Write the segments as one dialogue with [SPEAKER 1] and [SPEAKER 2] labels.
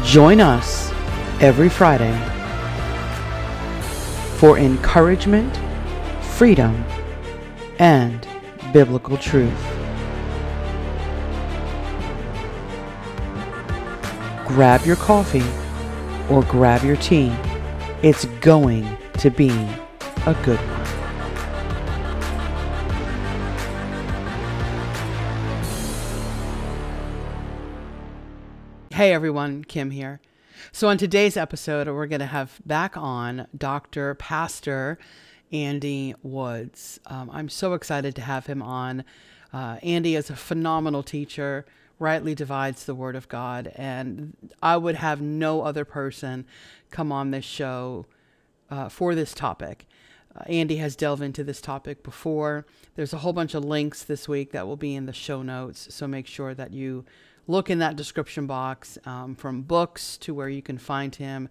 [SPEAKER 1] Join us every Friday for encouragement, freedom, and biblical truth. Grab your coffee or grab your tea. It's going to be a good one. Hey everyone, Kim here. So on today's episode, we're going to have back on Pastor Andy Woods. I'm so excited to have him on. Andy is a phenomenal teacher, rightly divides the Word of God, and I would have no other person come on this show for this topic. Andy has delved into this topic before. There's a whole bunch of links this week that will be in the show notes, so make sure that you look in that description box, from books to where you can find him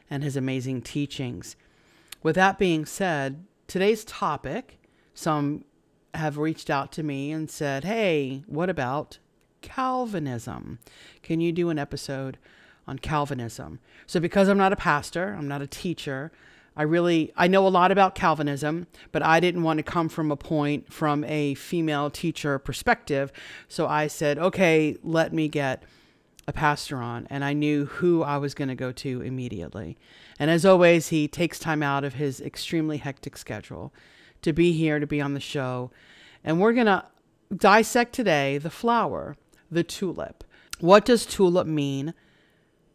[SPEAKER 1] and his amazing teachings. With that being said, today's topic, some have reached out to me and said, hey, what about Calvinism? Can you do an episode on Calvinism? So because I'm not a pastor, I'm not a teacher, I know a lot about Calvinism, but I didn't want to come from a female teacher perspective. So I said, okay, let me get a pastor on. And I knew who I was going to go to immediately. And as always, he takes time out of his extremely hectic schedule to be here, to be on the show. And we're going to dissect today the flower, the tulip. What does tulip mean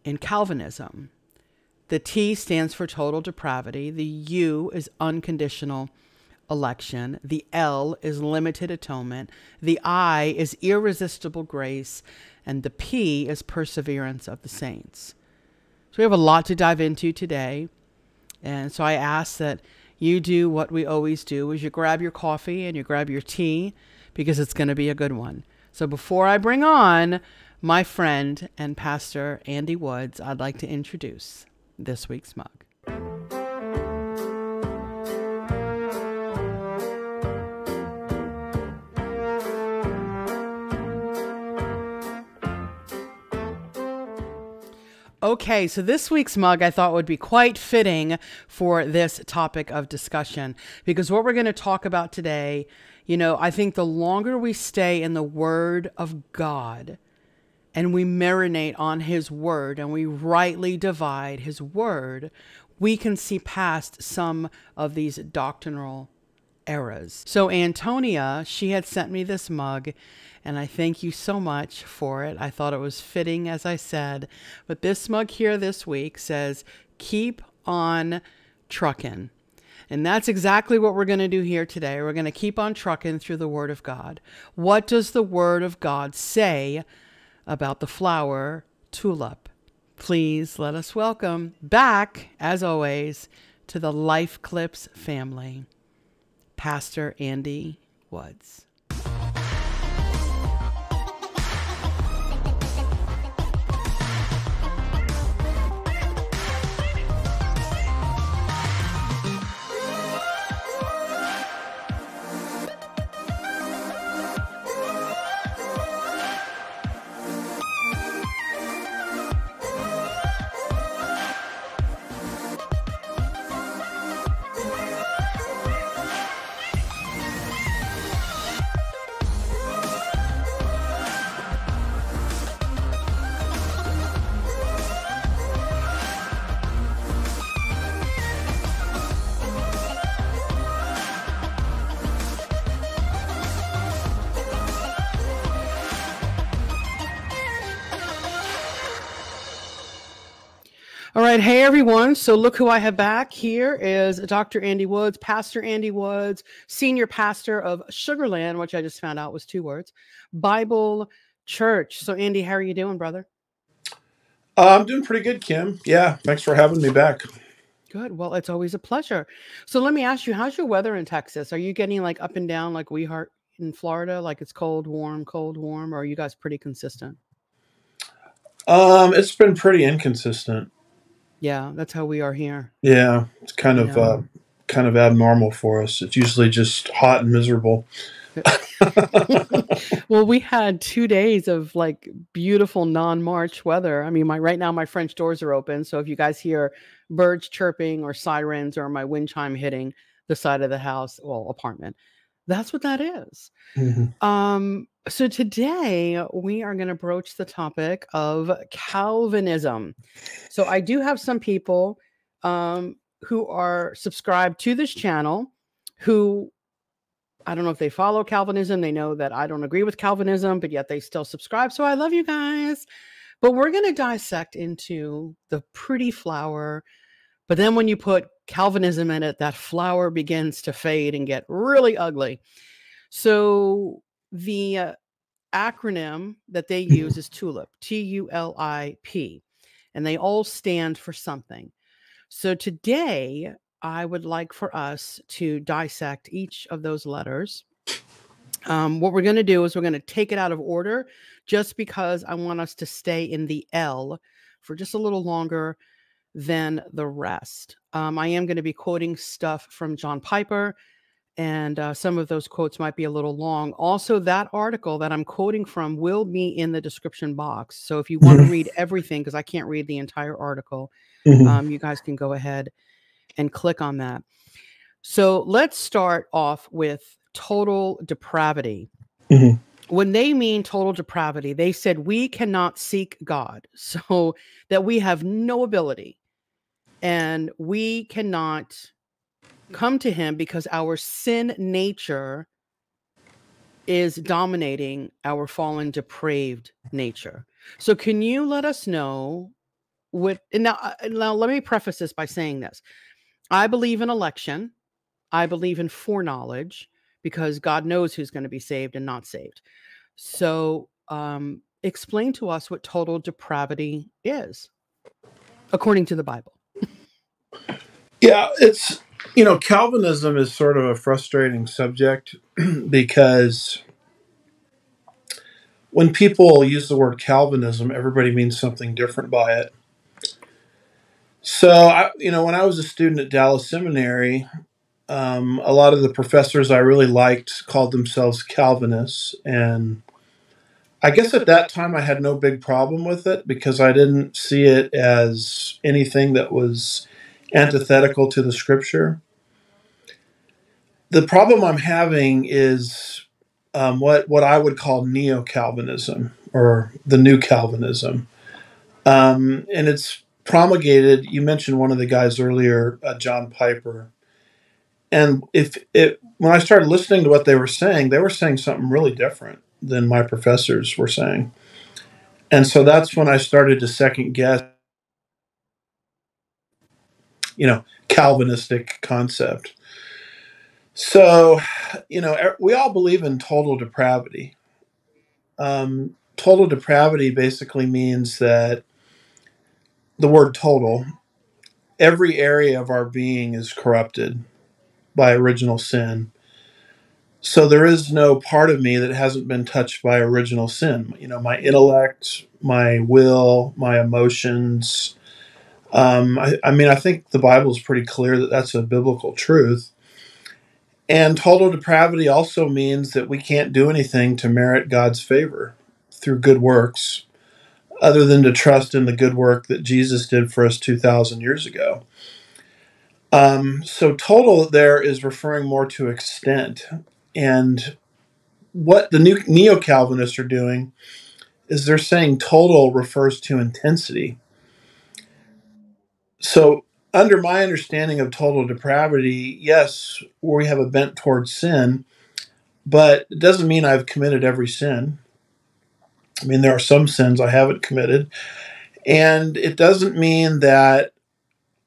[SPEAKER 1] in Calvinism? The T stands for total depravity. The U is unconditional election. The L is limited atonement. The I is irresistible grace. And the P is perseverance of the saints. So we have a lot to dive into today. And so I ask that you do what we always do, is you grab your coffee and you grab your tea, because it's going to be a good one. So before I bring on my friend and Pastor Andy Woods, I'd like to introduce this week's mug. Okay, so this week's mug I thought would be quite fitting for this topic of discussion, because what we're going to talk about today, I think the longer we stay in the Word of God, and we marinate on His Word, and we rightly divide His Word, we can see past some of these doctrinal errors. So Antonia, she had sent me this mug, and I thank you so much for it. I thought it was fitting, as I said. But this mug here this week says, keep on trucking. And that's exactly what we're going to do here today. We're going to keep on trucking through the Word of God. What does the Word of God say about the flower tulip? Please let us welcome back, as always, to the Life Clips family, Pastor Andy Woods. All right. Hey, everyone. So look who I have back. Here is Dr. Andy Woods, Pastor Andy Woods, senior pastor of Sugarland, which I just found out was 2 words, Bible Church. So Andy, how are you doing, brother?
[SPEAKER 2] I'm doing pretty good, Kim. Yeah. Thanks for having me back.
[SPEAKER 1] Good. Well, it's always a pleasure. So let me ask you, how's your weather in Texas? Are you getting like up and down like we are in Florida? Like it's cold, warm, or are you guys pretty consistent?
[SPEAKER 2] It's been pretty inconsistent.
[SPEAKER 1] Yeah, that's how we are here.
[SPEAKER 2] Yeah, it's kind of abnormal for us. It's usually just hot and miserable.
[SPEAKER 1] Well, we had 2 days of like beautiful non-March weather. I mean, my right now my French doors are open, so if you guys hear birds chirping or sirens or my wind chime hitting the side of the house, well, apartment, that's what that is.
[SPEAKER 2] Mhm.
[SPEAKER 1] So today we are going to broach the topic of Calvinism. So I do have some people who are subscribed to this channel who I don't know if they follow Calvinism. They know that I don't agree with Calvinism, but yet they still subscribe. So I love you guys. But we're going to dissect into the pretty flower. But then when you put Calvinism in it, that flower begins to fade and get really ugly. So the acronym that they use is TULIP, T.U.L.I.P, and they all stand for something. So today, I would like for us to dissect each of those letters. What we're going to do is we're going to take it out of order just because I want us to stay in the L for just a little longer than the rest. I am going to be quoting stuff from John Piper, and some of those quotes might be a little long. Also, that article that I'm quoting from will be in the description box. So if you want to read everything, because I can't read the entire article,
[SPEAKER 2] Mhm.
[SPEAKER 1] you guys can go ahead and click on that. So let's start off with total depravity.
[SPEAKER 2] Mhm.
[SPEAKER 1] When they mean total depravity, they said we cannot seek God, so that we have no ability and we cannot come to him because our sin nature is dominating our fallen, depraved nature. So, can you let us know what? And now let me preface this by saying this: I believe in election. I believe in foreknowledge because God knows who's going to be saved and not saved. So, explain to us what total depravity is according to the Bible.
[SPEAKER 2] Yeah, Calvinism is sort of a frustrating subject because when people use the word Calvinism, everybody means something different by it. So, when I was a student at Dallas Seminary, a lot of the professors I really liked called themselves Calvinists. And I guess at that time I had no big problem with it because I didn't see it as anything that was antithetical to the scripture. The problem I'm having is what I would call neo Calvinism or the new Calvinism. And it's promulgated. You mentioned one of the guys earlier, John Piper. And when I started listening to what they were saying something really different than my professors were saying. And so that's when I started to second guess, Calvinistic concept. So, we all believe in total depravity. Total depravity basically means that the word total, every area of our being is corrupted by original sin. So there is no part of me that hasn't been touched by original sin. My intellect, my will, my emotions. I think the Bible is pretty clear that that's a biblical truth. And total depravity also means that we can't do anything to merit God's favor through good works, other than to trust in the good work that Jesus did for us 2,000 years ago. So total there is referring more to extent. And what the new neo Calvinists are doing is they're saying total refers to intensity. So, under my understanding of total depravity, yes, we have a bent towards sin, but it doesn't mean I've committed every sin. I mean, there are some sins I haven't committed. And it doesn't mean that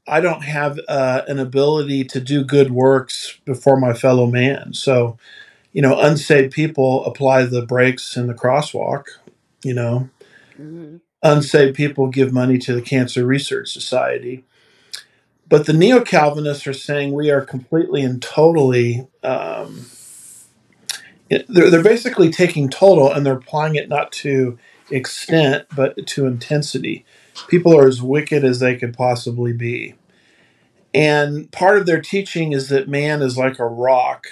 [SPEAKER 2] I don't have an ability to do good works before my fellow man. So, unsaved people apply the brakes in the crosswalk. You know,
[SPEAKER 1] Mm-hmm.
[SPEAKER 2] unsaved people give money to the Cancer Research Society. But the neo Calvinists are saying we are completely and totally. They're basically taking total and they're applying it not to extent but to intensity. People are as wicked as they could possibly be. And part of their teaching is that man is like a rock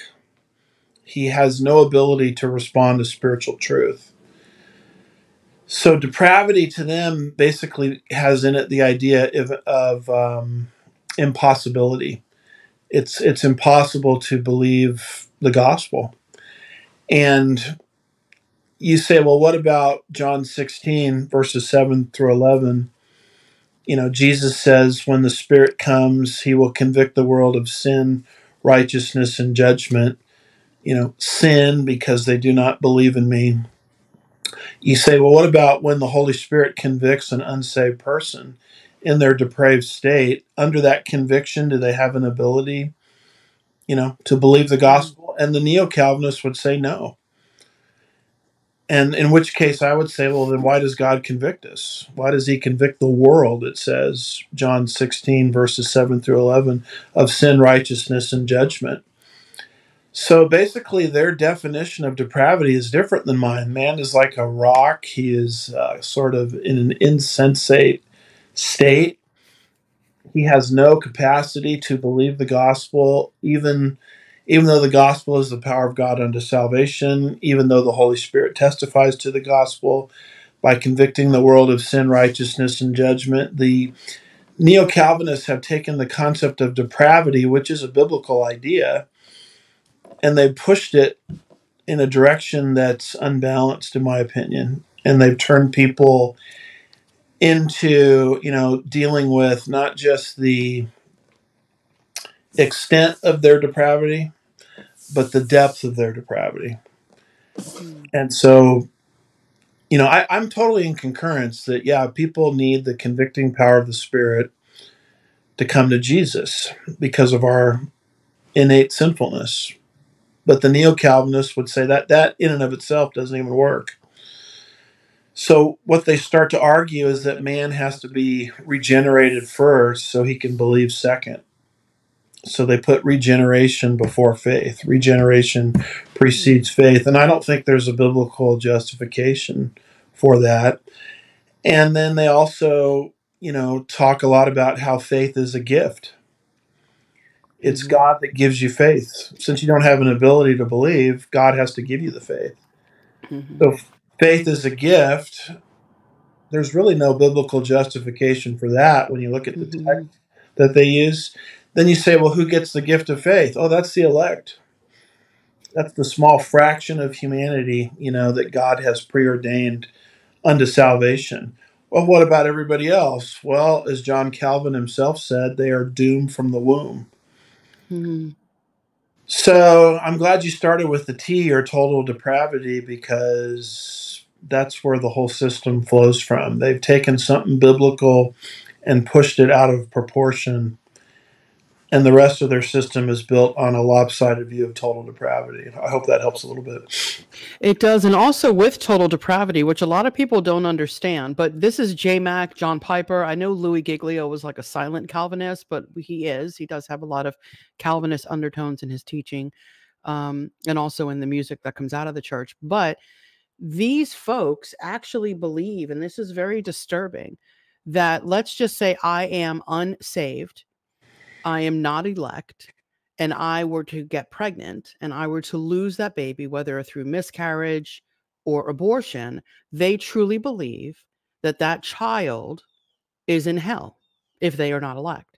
[SPEAKER 2] He has no ability to respond to spiritual truth. So depravity to them basically has in it the idea of impossibility. It's impossible to believe the gospel. And you say, well, what about John 16, verses 7 through 11? Jesus says, when the Spirit comes, he will convict the world of sin, righteousness, and judgment. Sin because they do not believe in me. You say, well, what about when the Holy Spirit convicts an unsaved person in their depraved state? Under that conviction, do they have an ability, to believe the gospel? And the neo-Calvinists would say no. And in which case I would say, well, then why does God convict us? Why does he convict the world, it says, John 16, verses 7 through 11, of sin, righteousness, and judgment? So basically, their definition of depravity is different than mine. Man is like a rock. He is sort of in an insensate state. He has no capacity to believe the gospel, even though the gospel is the power of God unto salvation, even though the Holy Spirit testifies to the gospel by convicting the world of sin, righteousness, and judgment. The neo-Calvinists have taken the concept of depravity, which is a biblical idea, and they've pushed it in a direction that's unbalanced, in my opinion. And they've turned people into, dealing with not just the extent of their depravity, but the depth of their depravity. And so, I'm totally in concurrence that, yeah, people need the convicting power of the Spirit to come to Jesus because of our innate sinfulness. But the neo-Calvinists would say that in and of itself doesn't even work. So what they start to argue is that man has to be regenerated first so he can believe second. So they put regeneration before faith. Regeneration precedes faith. And I don't think there's a biblical justification for that. And then they also, talk a lot about how faith is a gift. It's God that gives you faith. Since you don't have an ability to believe, God has to give you the faith. So faith is a gift. There's really no biblical justification for that when you look at the text that they use. Then you say, well, who gets the gift of faith? Oh, that's the elect. That's the small fraction of humanity, that God has preordained unto salvation. Well, what about everybody else? Well, as John Calvin himself said, they are doomed from the womb. So I'm glad you started with the T, or total depravity, because that's where the whole system flows from. They've taken something biblical and pushed it out of proportion, and the rest of their system is built on a lopsided view of total depravity. I hope that helps a little bit.
[SPEAKER 1] It does. And also with total depravity, which a lot of people don't understand, but this is J. Mac, John Piper. I know Louis Giglio was like a silent Calvinist, but he does have a lot of Calvinist undertones in his teaching, and also in the music that comes out of the church. But these folks actually believe, and this is very disturbing, that let's just say I am unsaved, I am not elect, and I were to get pregnant and I were to lose that baby, whether through miscarriage or abortion, they truly believe that that child is in hell if they are not elect.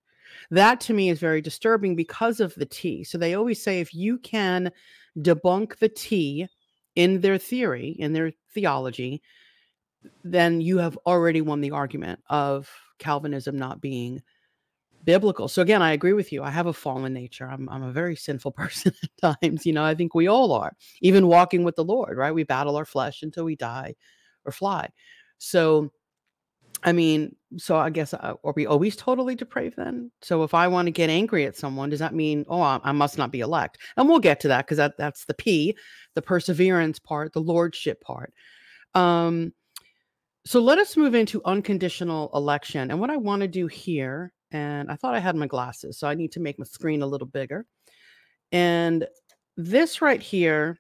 [SPEAKER 1] That to me is very disturbing because of the T. So they always say if you can debunk the T in their theory, in their theology, then you have already won the argument of Calvinism not being biblical. So again, I agree with you. I have a fallen nature. I'm a very sinful person at times. I think we all are. Even walking with the Lord, right? We battle our flesh until we die or fly. So, I guess are we always totally depraved then? So if I want to get angry at someone, does that mean, oh, I must not be elect? And we'll get to that because that's the P, the perseverance part, the lordship part. So let us move into unconditional election. And what I want to do here, and I thought I had my glasses, so I need to make my screen a little bigger. And this right here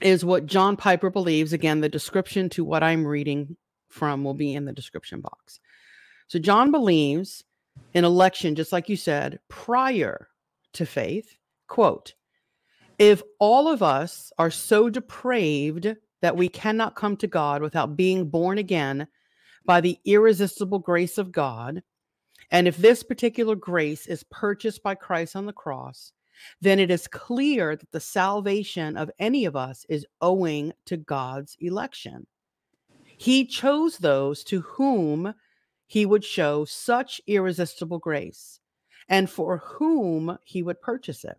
[SPEAKER 1] is what John Piper believes. Again, the description to what I'm reading from will be in the description box. So John believes in election, just like you said, prior to faith. Quote, If all of us are so depraved that we cannot come to God without being born again by the irresistible grace of God, and if this particular grace is purchased by Christ on the cross, then it is clear that the salvation of any of us is owing to God's election. He chose those to whom he would show such irresistible grace and for whom he would purchase it.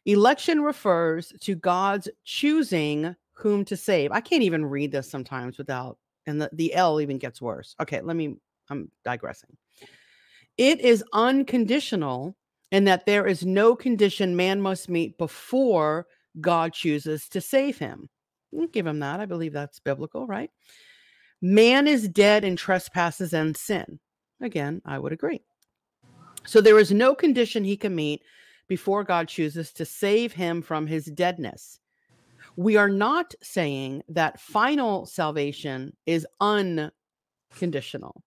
[SPEAKER 1] Election refers to God's choosing whom to save. I can't even read this sometimes without, and the L even gets worse. Okay, I'm digressing. It is unconditional in that there is no condition man must meet before God chooses to save him. We'll give him that. I believe that's biblical, right? Man is dead in trespasses and sin. Again, I would agree. So there is no condition he can meet before God chooses to save him from his deadness. We are not saying that final salvation is unconditional.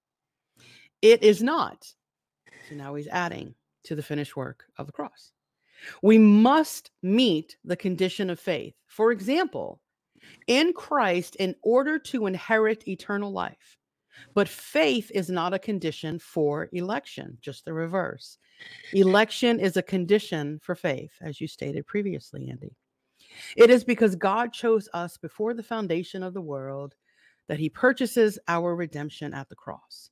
[SPEAKER 1] It is not. So now he's adding to the finished work of the cross. We must meet the condition of faith. For example, in Christ in order to inherit eternal life. But faith is not a condition for election, just the reverse. Election is a condition for faith, as you stated previously, Andy. It is because God chose us before the foundation of the world that he purchases our redemption at the cross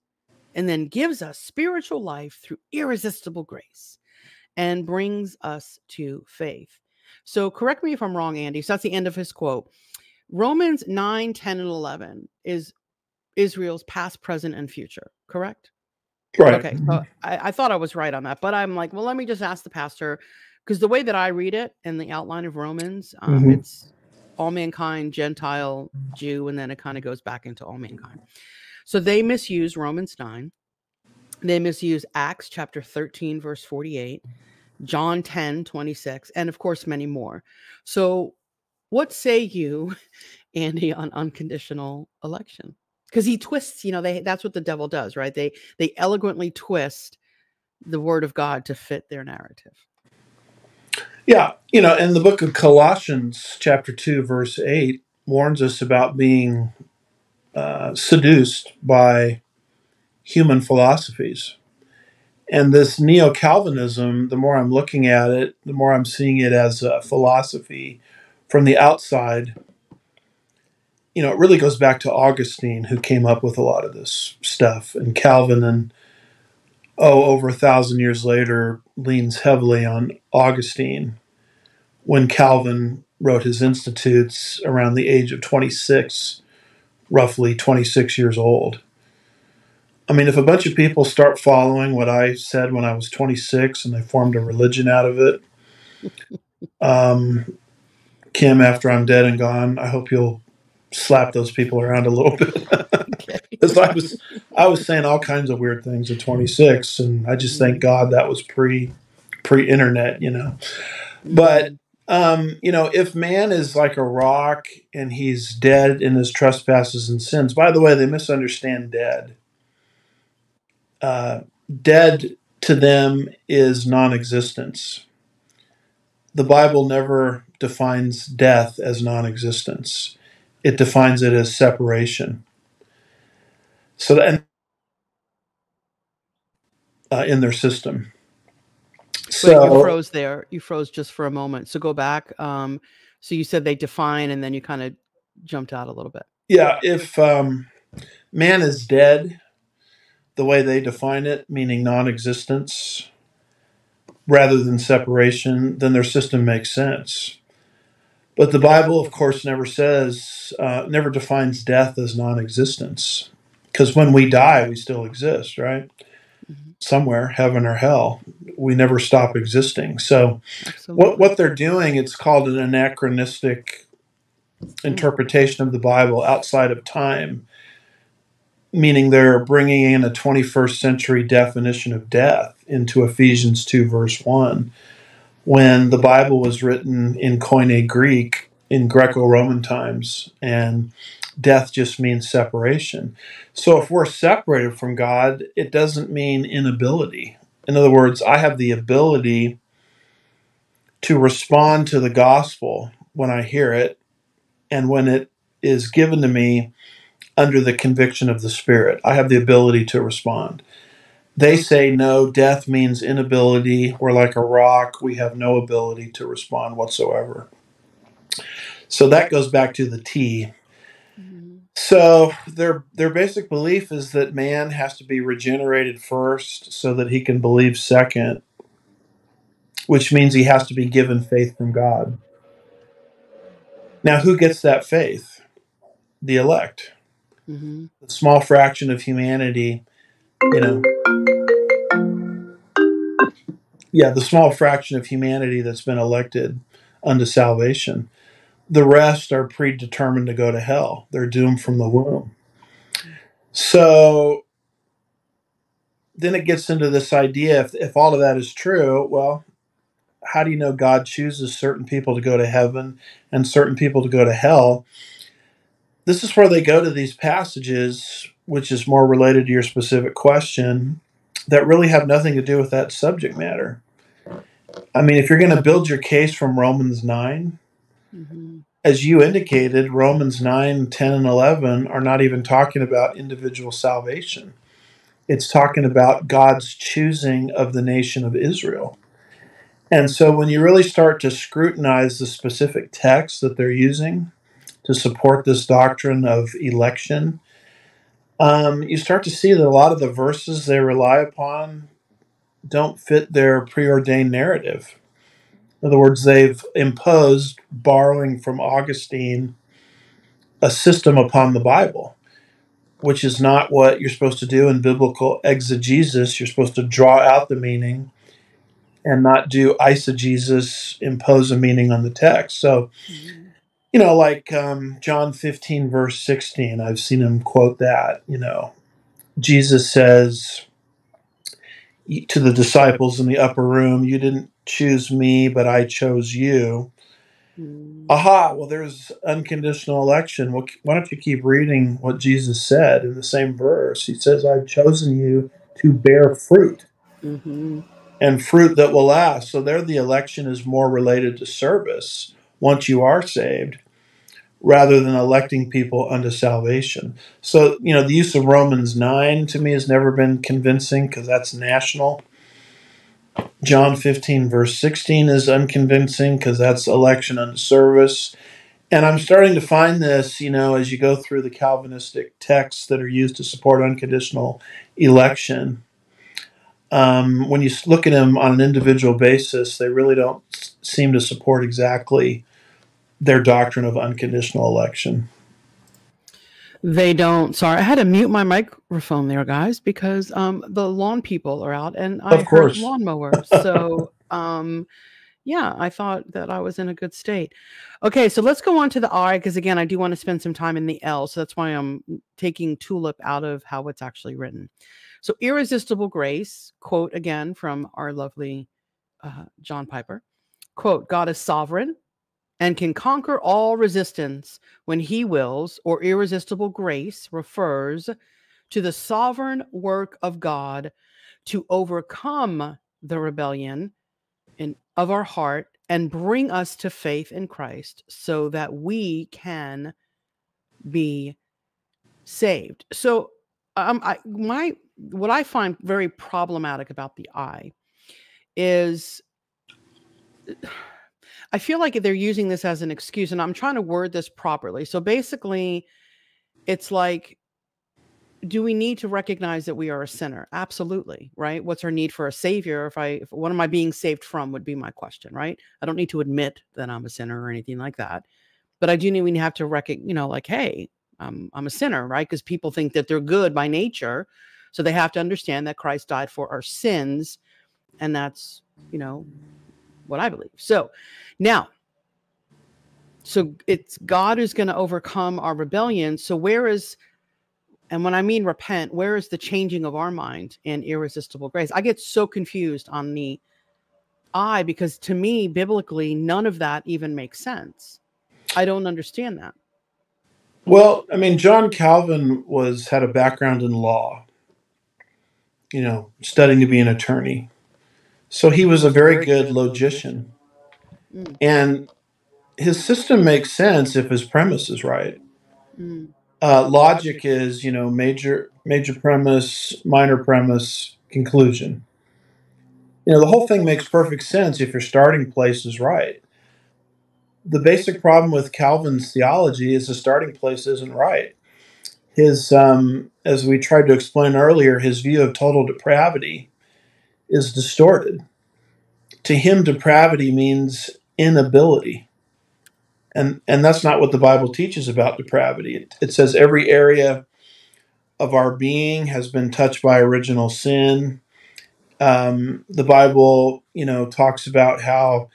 [SPEAKER 1] and then gives us spiritual life through irresistible grace and brings us to faith. So correct me if I'm wrong, Andy. So that's the end of his quote. Romans 9, 10, and 11 is Israel's past, present, and future, correct?
[SPEAKER 2] Right.
[SPEAKER 1] Okay, so I thought I was right on that, but I'm like, well, let me just ask the pastor, because the way that I read it in the outline of Romans, it's all mankind, Gentile, Jew, and then it kind of goes back into all mankind. So they misuse Romans 9. They misuse Acts chapter 13, verse 48, John 10, 26, and of course, many more. So what say you, Andy, on unconditional election? Because he twists, that's what the devil does, right? They eloquently twist the word of God to fit their narrative.
[SPEAKER 2] Yeah, in the book of Colossians, chapter 2, verse 8, warns us about being seduced by human philosophies. And this neo-Calvinism, the more I'm looking at it, the more I'm seeing it as a philosophy from the outside. It really goes back to Augustine, who came up with a lot of this stuff. And Calvin, and over 1,000 years later, leans heavily on Augustine when Calvin wrote his Institutes around the age of 26, roughly 26 years old. I mean, if a bunch of people start following what I said when I was 26 and they formed a religion out of it, Kim, after I'm dead and gone, I hope you'll slap those people around a little bit. Because I was saying all kinds of weird things at 26, and I just thank God that was pre-internet, But if man is like a rock and he's dead in his trespasses and sins, by the way, they misunderstand dead. Dead to them is non-existence. The Bible never defines death as non-existence. It defines it as separation. So that in their system.
[SPEAKER 1] So you froze there. You froze just for a moment. So go back. So you said they define, and then you kind of jumped out a little bit.
[SPEAKER 2] Yeah, if man is dead, the way they define it, meaning non-existence, rather than separation, then their system makes sense. But the Bible, of course, never defines death as non-existence. Because when we die, we still exist, right? Mm-hmm. Somewhere, heaven or hell. We never stop existing. So what they're doing, it's called an anachronistic interpretation of the Bible outside of time, meaning they're bringing in a 21st century definition of death into Ephesians 2, verse 1, when the Bible was written in Koine Greek in Greco-Roman times, and death just means separation. So if we're separated from God, it doesn't mean inability. In other words, I have the ability to respond to the gospel when I hear it and when it is given to me under the conviction of the Spirit. I have the ability to respond. They say no, death means inability. We're like a rock. We have no ability to respond whatsoever. So that goes back to the T. So their basic belief is that man has to be regenerated first so that he can believe second, which means he has to be given faith from God. Now, who gets that faith? The elect.
[SPEAKER 1] Mm-hmm.
[SPEAKER 2] The small fraction of humanity, you know, the small fraction of humanity that's been elected unto salvation. The rest are predetermined to go to hell. They're doomed from the womb. So then it gets into this idea, if all of that is true, well, how do you know God chooses certain people to go to heaven and certain people to go to hell? This is where they go to these passages, which is more related to your specific question, that really have nothing to do with that subject matter. I mean, if you're going to build your case from Romans 9,
[SPEAKER 1] Mm-hmm.
[SPEAKER 2] as you indicated, Romans 9, 10, and 11 are not even talking about individual salvation. It's talking about God's choosing of the nation of Israel. And so when you really start to scrutinize the specific texts that they're using to support this doctrine of election, you start to see that a lot of the verses they rely upon don't fit their preordained narrative. In other words, they've imposed, borrowing from Augustine, a system upon the Bible, which is not what you're supposed to do in biblical exegesis. You're supposed to draw out the meaning and not do eisegesis, impose a meaning on the text. So,
[SPEAKER 1] Mm-hmm.
[SPEAKER 2] like John 15, verse 16, I've seen him quote that. Jesus says to the disciples in the upper room, "You didn't choose me, but I chose you."
[SPEAKER 1] Mm-hmm.
[SPEAKER 2] Aha, well, there's unconditional election. Well, why don't you keep reading what Jesus said in the same verse? He says, "I've chosen you to bear fruit,
[SPEAKER 1] Mm-hmm.
[SPEAKER 2] and fruit that will last." So there the election is more related to service once you are saved rather than electing people unto salvation. So, the use of Romans 9 to me has never been convincing because that's national. John 15, verse 16 is unconvincing because that's election unto service. And I'm starting to find this, as you go through the Calvinistic texts that are used to support unconditional election. When you look at them on an individual basis, they really don't seem to support exactly their doctrine of unconditional election.
[SPEAKER 1] They don't. Sorry, I had to mute my microphone there, guys, because the lawn people are out and I
[SPEAKER 2] Of
[SPEAKER 1] heard
[SPEAKER 2] course.
[SPEAKER 1] lawnmowers. So yeah, I thought that I was in a good state. Okay, so let's go on to the I because again, I do want to spend some time in the L. So that's why I'm taking tulip out of how it's actually written. So irresistible grace, quote again from our lovely John Piper, quote, God is sovereign and can conquer all resistance when he wills, or irresistible grace refers to the sovereign work of God to overcome the rebellion of our heart and bring us to faith in Christ so that we can be saved. So what I find very problematic about the I is I feel like they're using this as an excuse, and I'm trying to word this properly. So basically, it's like, do we need to recognize that we are a sinner? Absolutely, right? What's our need for a savior? What am I being saved from would be my question, right? I don't need to admit that I'm a sinner or anything like that, but I do need we have to recognize, like, hey, I'm a sinner, right? Because people think that they're good by nature, so they have to understand that Christ died for our sins, and that's what I believe. So now, it's God who's going to overcome our rebellion. So and when I mean repent, where is the changing of our mind and irresistible grace? I get so confused on the I because to me, biblically, none of that even makes sense. I don't understand that.
[SPEAKER 2] Well, I mean, John Calvin had a background in law, studying to be an attorney. So he was a very good logician.
[SPEAKER 1] Mm.
[SPEAKER 2] And his system makes sense if his premise is right.
[SPEAKER 1] Mm.
[SPEAKER 2] Logic is, major premise, minor premise, conclusion. The whole thing makes perfect sense if your starting place is right. The basic problem with Calvin's theology is the starting place isn't right. His, as we tried to explain earlier, his view of total depravity is distorted. To him, depravity means inability. And that's not what the Bible teaches about depravity. It says every area of our being has been touched by original sin. The Bible, talks about how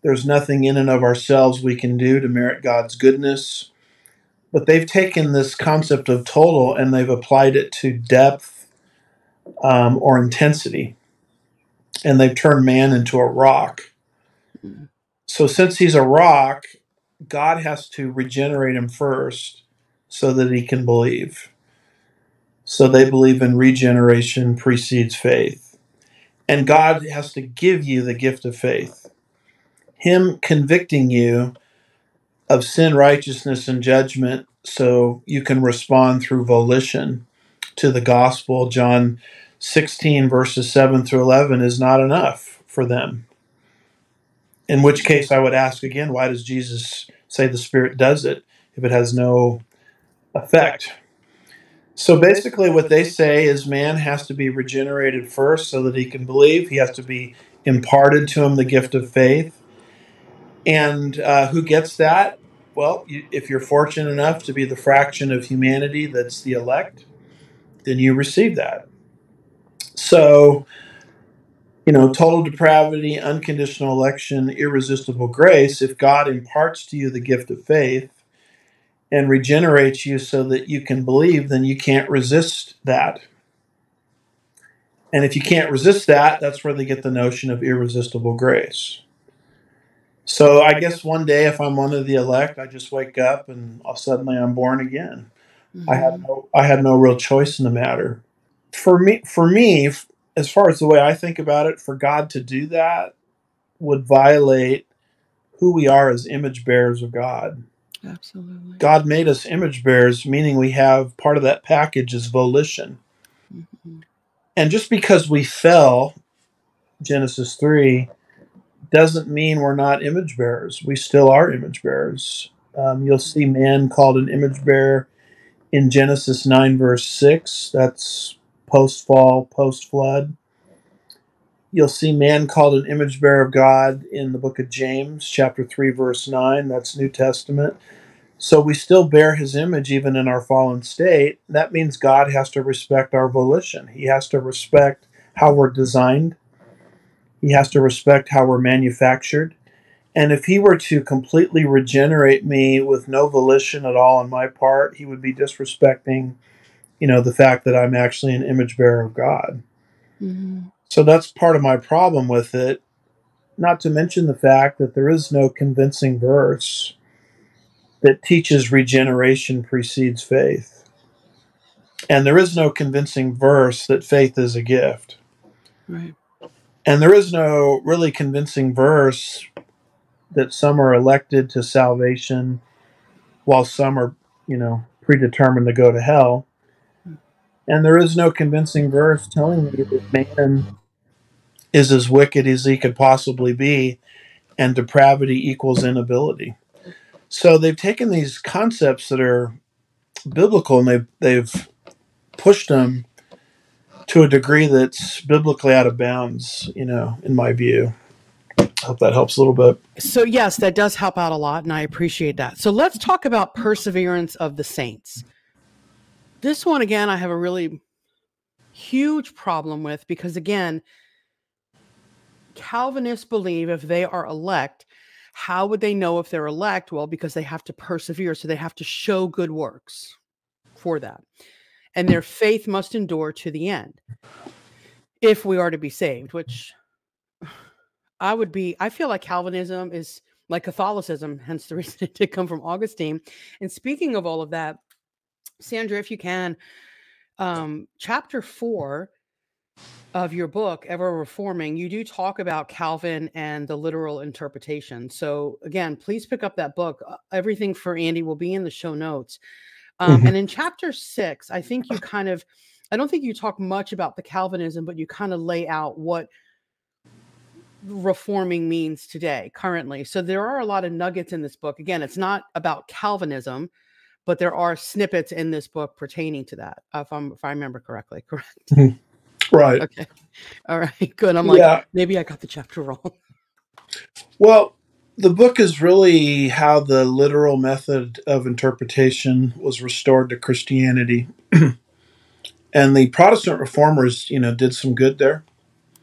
[SPEAKER 2] there's nothing in and of ourselves we can do to merit God's goodness. But they've taken this concept of total and they've applied it to depth, or intensity, and they've turned man into a rock.
[SPEAKER 1] Mm.
[SPEAKER 2] So since he's a rock, God has to regenerate him first so that he can believe. So they believe in regeneration precedes faith. And God has to give you the gift of faith. Him convicting you of sin, righteousness, and judgment so you can respond through volition to the gospel. John 16, verses 7 through 11, is not enough for them. In which case, I would ask again, why does Jesus say the Spirit does it if it has no effect? So basically, what they say is man has to be regenerated first so that he can believe. He has to be imparted to him the gift of faith. And who gets that? Well, if you're fortunate enough to be the fraction of humanity that's the elect, then you receive that. So, total depravity, unconditional election, irresistible grace. If God imparts to you the gift of faith and regenerates you so that you can believe, then you can't resist that. And if you can't resist that, that's where they get the notion of irresistible grace. So I guess one day, if I'm one of the elect, I just wake up and suddenly I'm born again.
[SPEAKER 1] Mm-hmm.
[SPEAKER 2] I had no real choice in the matter. For me, as far as the way I think about it, for God to do that would violate who we are as image bearers of God.
[SPEAKER 1] Absolutely.
[SPEAKER 2] God made us image bearers, meaning we have part of that package is volition.
[SPEAKER 1] Mm-hmm.
[SPEAKER 2] And just because we fell, Genesis 3, doesn't mean we're not image bearers. We still are image bearers. You'll see man called an image bearer in Genesis 9, verse 6. That's post fall, post flood. You'll see man called an image bearer of God in the book of James, chapter 3, verse 9. That's New Testament. So we still bear his image even in our fallen state. That means God has to respect our volition. He has to respect how we're designed. He has to respect how we're manufactured. And if he were to completely regenerate me with no volition at all on my part, he would be disrespecting, the fact that I'm actually an image bearer of God.
[SPEAKER 1] Mm-hmm.
[SPEAKER 2] So that's part of my problem with it. Not to mention the fact that there is no convincing verse that teaches regeneration precedes faith. And there is no convincing verse that faith is a gift.
[SPEAKER 1] Right.
[SPEAKER 2] And there is no really convincing verse that some are elected to salvation while some are, predetermined to go to hell. And there is no convincing verse telling me that man is as wicked as he could possibly be and depravity equals inability. So they've taken these concepts that are biblical and they've pushed them to a degree that's biblically out of bounds, in my view. I hope that helps a little bit.
[SPEAKER 1] So, yes, that does help out a lot, and I appreciate that. So, let's talk about perseverance of the saints. This one, again, I have a really huge problem with because, again, Calvinists believe if they are elect, how would they know if they're elect? Well, because they have to persevere. So, they have to show good works for that. And their faith must endure to the end if we are to be saved, which I feel like Calvinism is like Catholicism, hence the reason it did come from Augustine. And speaking of all of that, Sandra, if you can, chapter 4 of your book, Ever Reforming, you do talk about Calvin and the literal interpretation. So, again, please pick up that book. Everything for Andy will be in the show notes.
[SPEAKER 2] Mhm.
[SPEAKER 1] And in chapter 6, I think you kind of, I don't think you talk much about the Calvinism, but you kind of lay out what reforming means today, currently. So there are a lot of nuggets in this book. Again, it's not about Calvinism, but there are snippets in this book pertaining to that, if I remember correctly. Correct.
[SPEAKER 2] Mhm. Right.
[SPEAKER 1] Okay. All right. Good. I'm like,
[SPEAKER 2] Yeah.
[SPEAKER 1] maybe I got the chapter wrong.
[SPEAKER 2] Well, the book is really how the literal method of interpretation was restored to Christianity. And the Protestant reformers, did some good there.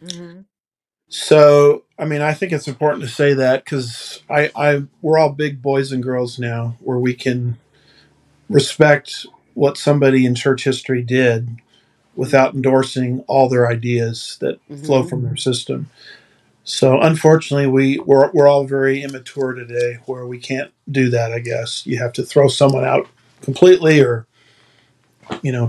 [SPEAKER 1] Hmm.
[SPEAKER 2] So, I mean, I think it's important to say that because we're all big boys and girls now, where we can respect what somebody in church history did without endorsing all their ideas that flow
[SPEAKER 1] Hmm.
[SPEAKER 2] from their system. So, unfortunately, we're all very immature today, where we can't do that. I guess you have to throw someone out completely, or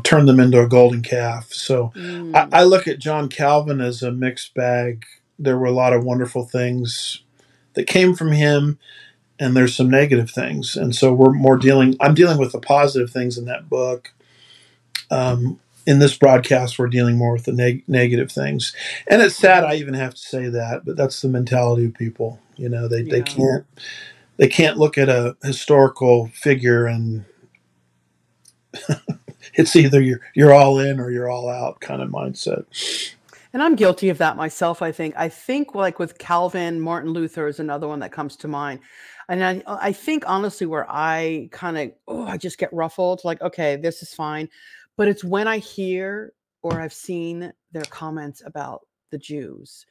[SPEAKER 2] turn them into a golden calf. So
[SPEAKER 1] Mm.
[SPEAKER 2] I look at John Calvin as a mixed bag. There were a lot of wonderful things that came from him, and there's some negative things. And so I'm dealing with the positive things in that book. In this broadcast, we're dealing more with the negative things. And it's sad
[SPEAKER 1] Hmm.
[SPEAKER 2] I even have to say that, but that's the mentality of people. They
[SPEAKER 1] Yeah.
[SPEAKER 2] can't look at a historical figure and it's either you're all in or you're all out kind of mindset.
[SPEAKER 1] And I'm guilty of that myself, I think. I think like with Calvin, Martin Luther is another one that comes to mind. And I think honestly where I kind of, oh, I just get ruffled, like, okay, this is fine. But it's when I hear or I've seen their comments about the Jews.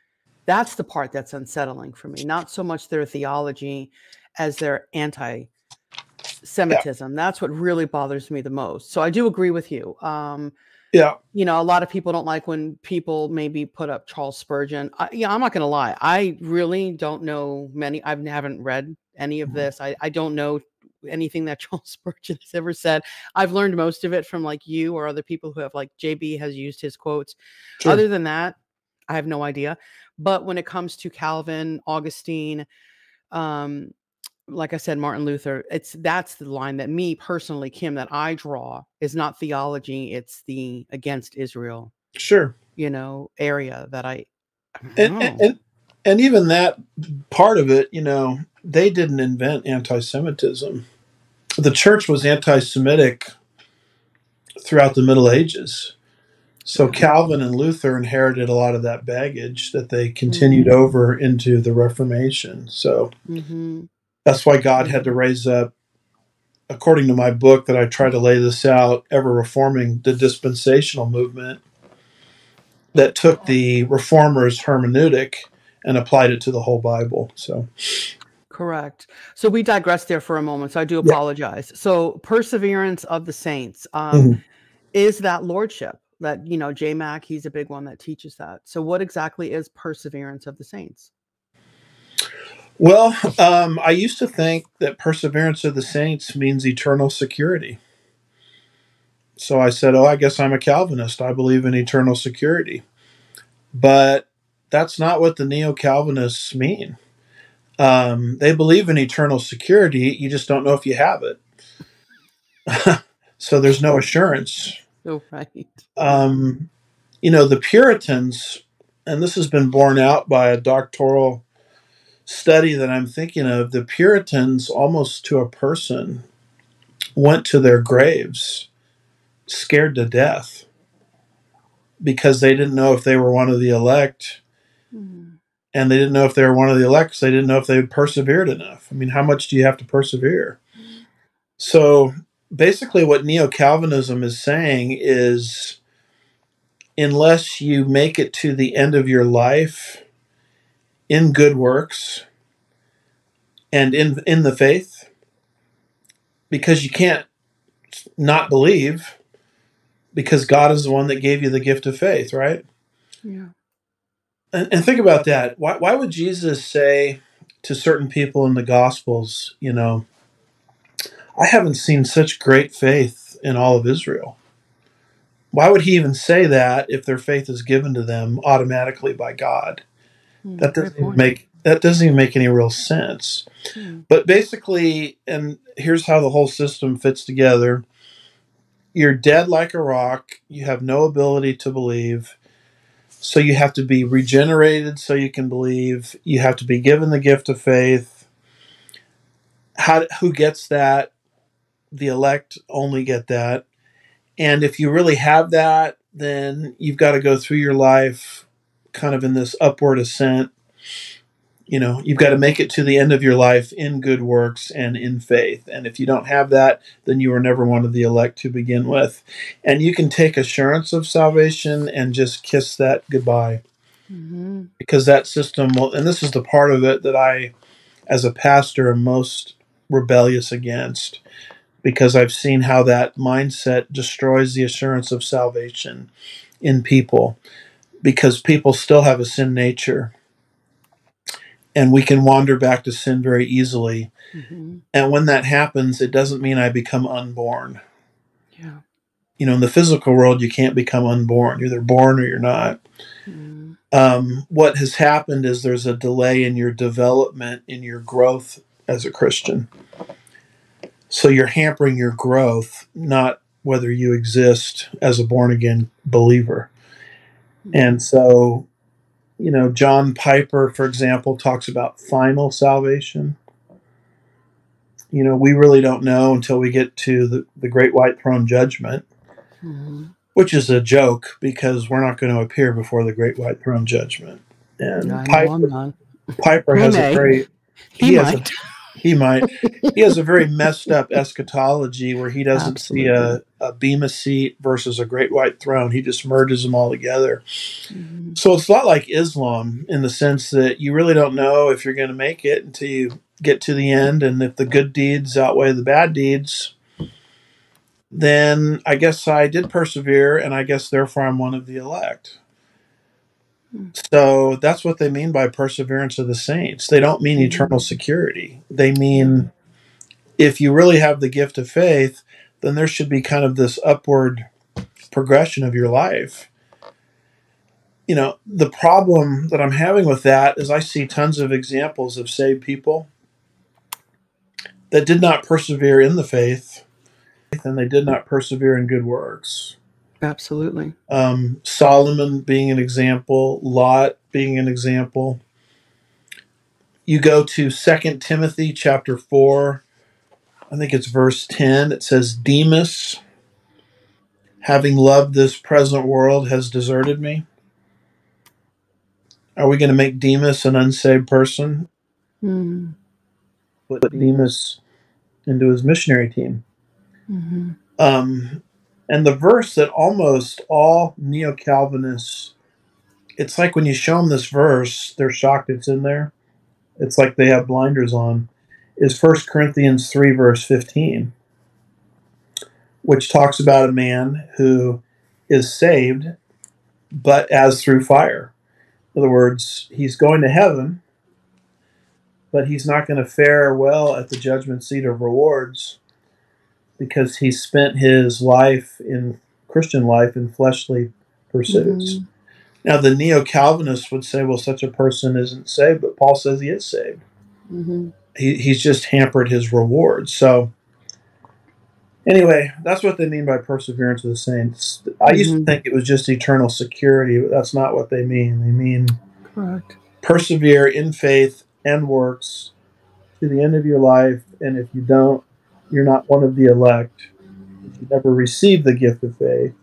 [SPEAKER 1] That's the part that's unsettling for me. Not so much their theology as their
[SPEAKER 2] Yeah.
[SPEAKER 1] anti-Semitism. That's what really bothers me the most. So I do agree with you.
[SPEAKER 2] Yeah.
[SPEAKER 1] A lot of people don't like when people maybe put up Charles Spurgeon. Yeah, I'm not going to lie. I really don't know many. I haven't read any of this. I don't know anything that Charles Spurgeon has ever said. I've learned most of it from like you or other people who have like JB has used his quotes.
[SPEAKER 2] Sure.
[SPEAKER 1] Other than that, I have no idea. But when it comes to Calvin, Augustine, um, like I said, Martin Luther, that's the line that me personally, Kim, that I draw is not theology, it's the against Israel,
[SPEAKER 2] Sure.
[SPEAKER 1] area that I don't
[SPEAKER 2] And,
[SPEAKER 1] know.
[SPEAKER 2] and even that part of it, they didn't invent anti-Semitism. The church was anti-Semitic throughout the Middle Ages. So
[SPEAKER 1] Yeah.
[SPEAKER 2] Calvin and Luther inherited a lot of that baggage that they continued
[SPEAKER 1] Mm.
[SPEAKER 2] over into the Reformation. So
[SPEAKER 1] Mhm.
[SPEAKER 2] that's why God had to
[SPEAKER 1] Mhm.
[SPEAKER 2] raise up, according to my book that I try to lay this out, ever reforming the dispensational movement that took the reformers' hermeneutic and applied it to the whole Bible. So
[SPEAKER 1] Correct. So we digressed there for a moment, so I do
[SPEAKER 2] yeah.
[SPEAKER 1] apologize. So perseverance of the saints,
[SPEAKER 2] Mhm.
[SPEAKER 1] is that lordship that, J Mac, he's a big one that teaches that. So what exactly is perseverance of the saints?
[SPEAKER 2] Well, I used to think that perseverance of the saints means eternal security. So I said, oh, I guess I'm a Calvinist. I believe in eternal security. But that's not what the neo Calvinists mean. They believe in eternal security. You just don't know if you have it. So there's no assurance.
[SPEAKER 1] So right. Yeah.
[SPEAKER 2] Um, the Puritans, and this has been borne out by a doctoral study that I'm thinking of, the Puritans, almost to a person, went to their graves scared to death because they didn't know if they were one of the elect,
[SPEAKER 1] Mhm.
[SPEAKER 2] and they didn't know if they were one of the elect because they didn't know if they had persevered enough. I mean, how much do you have to persevere? So basically, what Neo Calvinism is saying is unless you make it to the end of your life in good works and in the faith, because you can't not believe, because God is the one that gave you the gift of faith, right?
[SPEAKER 1] Yeah.
[SPEAKER 2] And think about that. Why would Jesus say to certain people in the Gospels, I haven't seen such great faith in all of Israel? Why would he even say that if their faith is given to them automatically by God? That
[SPEAKER 1] Great
[SPEAKER 2] doesn't even
[SPEAKER 1] point.
[SPEAKER 2] make any real sense. But basically, and here's how the whole system fits together. You're dead like a rock. You have no ability to believe. So you have to be regenerated so you can believe. You have to be given the gift of faith. Who gets that? The elect only get that. And if you really have that, then you've got to go through your life kind of in this upward ascent. You've got to make it to the end of your life in good works and in faith. And if you don't have that, then you were never one of the elect to begin with. And you can take assurance of salvation and just kiss that goodbye. Because that system will, and this is the part of it that I, as a pastor, am most rebellious against, because I've seen how that mindset destroys the assurance of salvation in people, because people still have a sin nature and we can wander back to sin very easily. And when that happens, it doesn't mean I become unborn.
[SPEAKER 1] Yeah.
[SPEAKER 2] In the physical world, you can't become unborn. You're either born or you're not. What has happened is there's a delay in your development, in your growth as a Christian. So you're hampering your growth, not whether you exist as a born again believer. And so, John Piper, for example, talks about final salvation. We really don't know until we get to the great white throne judgment, which is a joke because we're not going to appear before the great white throne judgment. And
[SPEAKER 1] I know I'm not.
[SPEAKER 2] Piper
[SPEAKER 1] He
[SPEAKER 2] has
[SPEAKER 1] may.
[SPEAKER 2] he has
[SPEAKER 1] might.
[SPEAKER 2] he might. He has a very messed up eschatology where he doesn't see
[SPEAKER 1] Absolutely.
[SPEAKER 2] a bema seat versus a great white throne. He just merges them all together. So it's a lot like Islam in the sense that you really don't know if you're going to make it until you get to the end. And if the good deeds outweigh the bad deeds, then I guess I did persevere, and I guess therefore I'm one of the elect. So that's what they mean by perseverance of the saints. They don't mean eternal security. They mean if you really have the gift of faith, then there should be kind of this upward progression of your life. The problem that I'm having with that is I see tons of examples of saved people that did not persevere in the faith, and they did not persevere in good works.
[SPEAKER 1] Absolutely.
[SPEAKER 2] Solomon being an example, Lot being an example. You go to 2 Timothy chapter 4, I think it's verse 10. It says, Demas, having loved this present world, has deserted me. Are we going to make Demas an unsaved person? Put Demas into his missionary team. And the verse that almost all neo-Calvinists, it's like when you show them this verse, they're shocked it's in there. It's like they have blinders on, is 1 Corinthians 3, verse 15, which talks about a man who is saved, but as through fire. In other words, he's going to heaven, but he's not going to fare well at the judgment seat of rewards because he spent his life in Christian life in fleshly pursuits. Now, the neo-Calvinists would say, well, such a person isn't saved, but Paul says he is saved. He's just hampered his rewards. So, anyway, that's what they mean by perseverance of the saints. I used to think it was just eternal security, but that's not what they mean. They mean
[SPEAKER 1] Correct.
[SPEAKER 2] Persevere in faith and works to the end of your life, and if you don't, you're not one of the elect. If you never received the gift of faith,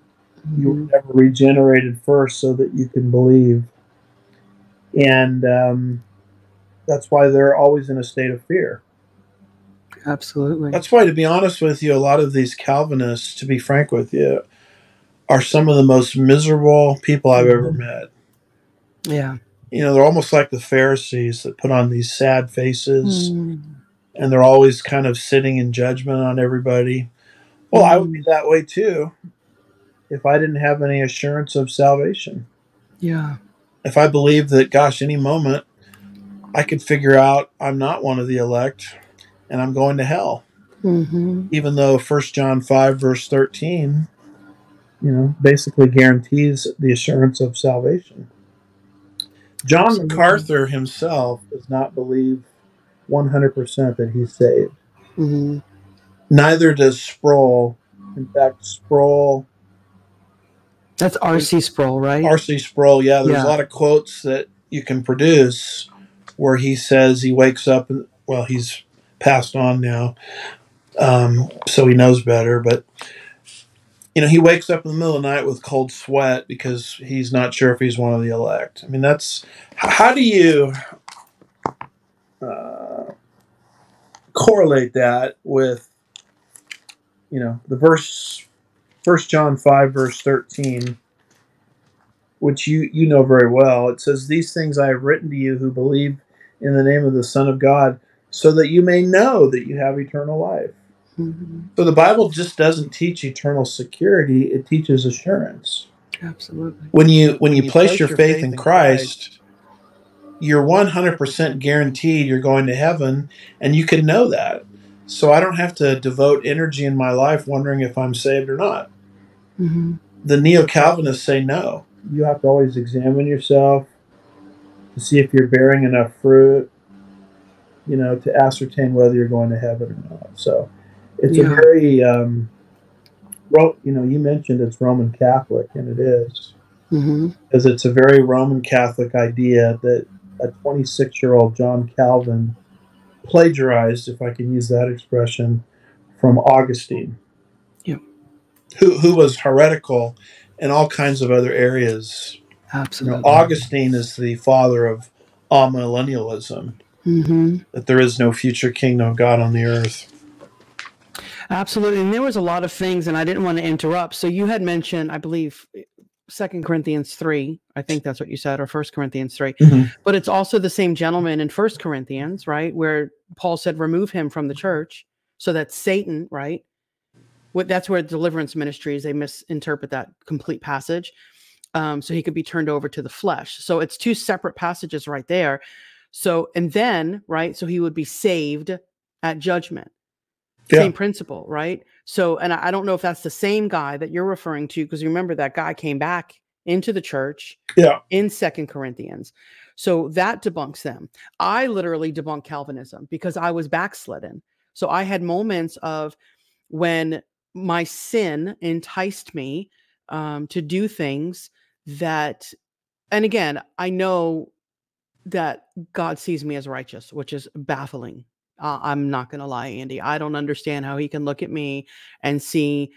[SPEAKER 2] you were never regenerated first so that you can believe. And that's why they're always in a state of fear.
[SPEAKER 1] Absolutely.
[SPEAKER 2] That's why, to be honest with you, a lot of these Calvinists, to be frank with you, are some of the most miserable people I've ever met.
[SPEAKER 1] Yeah.
[SPEAKER 2] They're almost like the Pharisees that put on these sad faces, and they're always kind of sitting in judgment on everybody. Well, I would be that way too if I didn't have any assurance of salvation.
[SPEAKER 1] Yeah.
[SPEAKER 2] If I believed that, gosh, any moment I could figure out I'm not one of the elect and I'm going to hell. Even though 1 John 5, verse 13 basically guarantees the assurance of salvation. John
[SPEAKER 1] Absolutely.
[SPEAKER 2] MacArthur himself does not believe 100% that he's saved.
[SPEAKER 1] Mm-hmm.
[SPEAKER 2] Neither does Sproul. In fact, Sproul,
[SPEAKER 1] That's R.C. Sproul, right?
[SPEAKER 2] R.C. Sproul, there's a
[SPEAKER 1] Yeah.
[SPEAKER 2] lot of quotes that you can produce where he says he wakes up, and, well, he's passed on now, so he knows better, but he wakes up in the middle of the night with cold sweat because he's not sure if he's one of the elect. I mean, that's how do you correlate that with the verse 1 John 5 verse 13, which you know very well. It says, "These things I have written to you who believe in the name of the Son of God, so that you may know that you have eternal life."
[SPEAKER 1] Mm-hmm.
[SPEAKER 2] So the Bible just doesn't teach eternal security; it teaches assurance.
[SPEAKER 1] Absolutely.
[SPEAKER 2] When you place your faith in Christ, you're 100% guaranteed you're going to heaven, and you can know that. So I don't have to devote energy in my life wondering if I'm saved or not.
[SPEAKER 1] Mm-hmm.
[SPEAKER 2] The Neo-Calvinists say no. You have to always examine yourself to see if you're bearing enough fruit, to ascertain whether you're going to heaven or not. So it's a very, you mentioned it's Roman Catholic, and it is.
[SPEAKER 1] Mm-hmm.
[SPEAKER 2] Because it's a very Roman Catholic idea that a 26-year-old John Calvin plagiarized, if I can use that expression, from Augustine,
[SPEAKER 1] Yep.
[SPEAKER 2] who was heretical in all kinds of other areas.
[SPEAKER 1] Absolutely.
[SPEAKER 2] Augustine is the father of amillennialism,
[SPEAKER 1] Mm-hmm.
[SPEAKER 2] that there is no future kingdom of God on the earth.
[SPEAKER 1] Absolutely. And there was a lot of things, and I didn't want to interrupt. So you had mentioned, I believe, 2 Corinthians 3. I think that's what you said, or 1 Corinthians 3.
[SPEAKER 2] Mm-hmm.
[SPEAKER 1] But it's also the same gentleman in 1 Corinthians, right, where Paul said, remove him from the church. So that's Satan, right? That's where deliverance ministries, they misinterpret that complete passage. So he could be turned over to the flesh. So it's two separate passages right there. So, and then, right, so he would be saved at judgment.
[SPEAKER 2] Yeah.
[SPEAKER 1] Same principle, right? So, and I don't know if that's the same guy that you're referring to, because you remember that guy came back into the church in 2 Corinthians. So that debunks them. I literally debunk Calvinism because I was backslidden. So I had moments of when my sin enticed me to do things that, and again, I know that God sees me as righteous, which is baffling. I'm not going to lie, Andy. I don't understand how he can look at me and see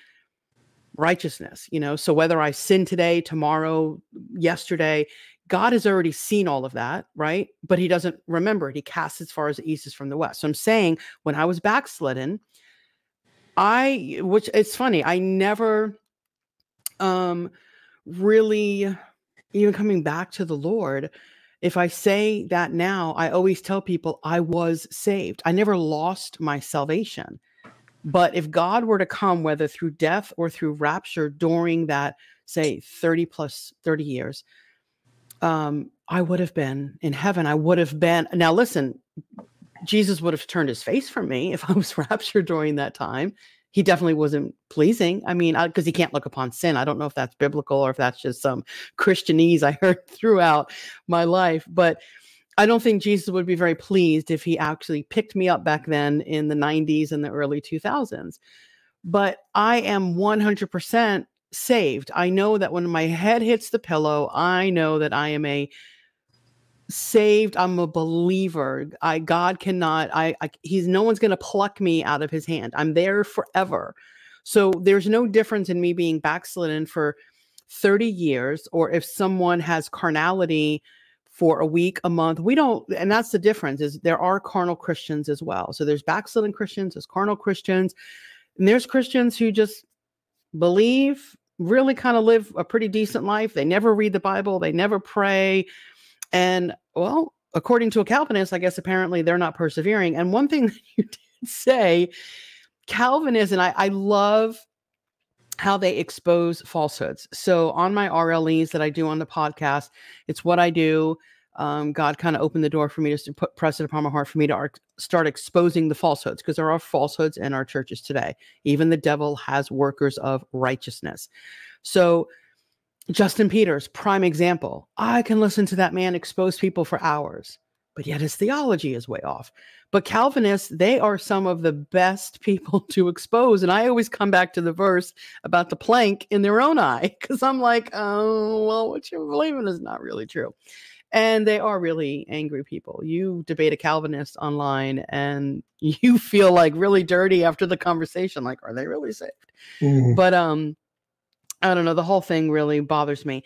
[SPEAKER 1] righteousness, So whether I sin today, tomorrow, yesterday, God has already seen all of that, right? But he doesn't remember it. He casts as far as the east is from the west. So I'm saying when I was backslidden, which it's funny, I never really, even coming back to the Lord, if I say that now, I always tell people I was saved. I never lost my salvation. But if God were to come, whether through death or through rapture during that, say, 30 years, I would have been in heaven. I would have been. Now, listen, Jesus would have turned his face from me if I was raptured during that time. He definitely wasn't pleasing. I mean, because he can't look upon sin. I don't know if that's biblical or if that's just some Christianese I heard throughout my life. But I don't think Jesus would be very pleased if he actually picked me up back then in the 90s and the early 2000s. But I am 100% saved. I know that when my head hits the pillow, I know that I am a saved. I'm a believer. God cannot, no one's going to pluck me out of his hand. I'm there forever. So there's no difference in me being backslidden for 30 years, or if someone has carnality for a week, a month. We don't, and that's the difference, is there are carnal Christians as well. So there's backslidden Christians, there's carnal Christians, and there's Christians who just believe, really kind of live a pretty decent life. They never read the Bible, they never pray. And well, according to a Calvinist, I guess apparently they're not persevering. And one thing that you did say, Calvinism, I love how they expose falsehoods. So on my RLEs that I do on the podcast, it's what I do. God kind of opened the door for me to press it upon my heart for me to start exposing the falsehoods, because there are falsehoods in our churches today. Even the devil has workers of righteousness. So Justin Peters, prime example. I can listen to that man expose people for hours, but yet his theology is way off. But Calvinists, they are some of the best people to expose. And I always come back to the verse about the plank in their own eye, because I'm like, oh, well, what you believe in is not really true. And they are really angry people. You debate a Calvinist online and you feel like really dirty after the conversation. Like, are they really saved?
[SPEAKER 2] Mm.
[SPEAKER 1] But I don't know. The whole thing really bothers me.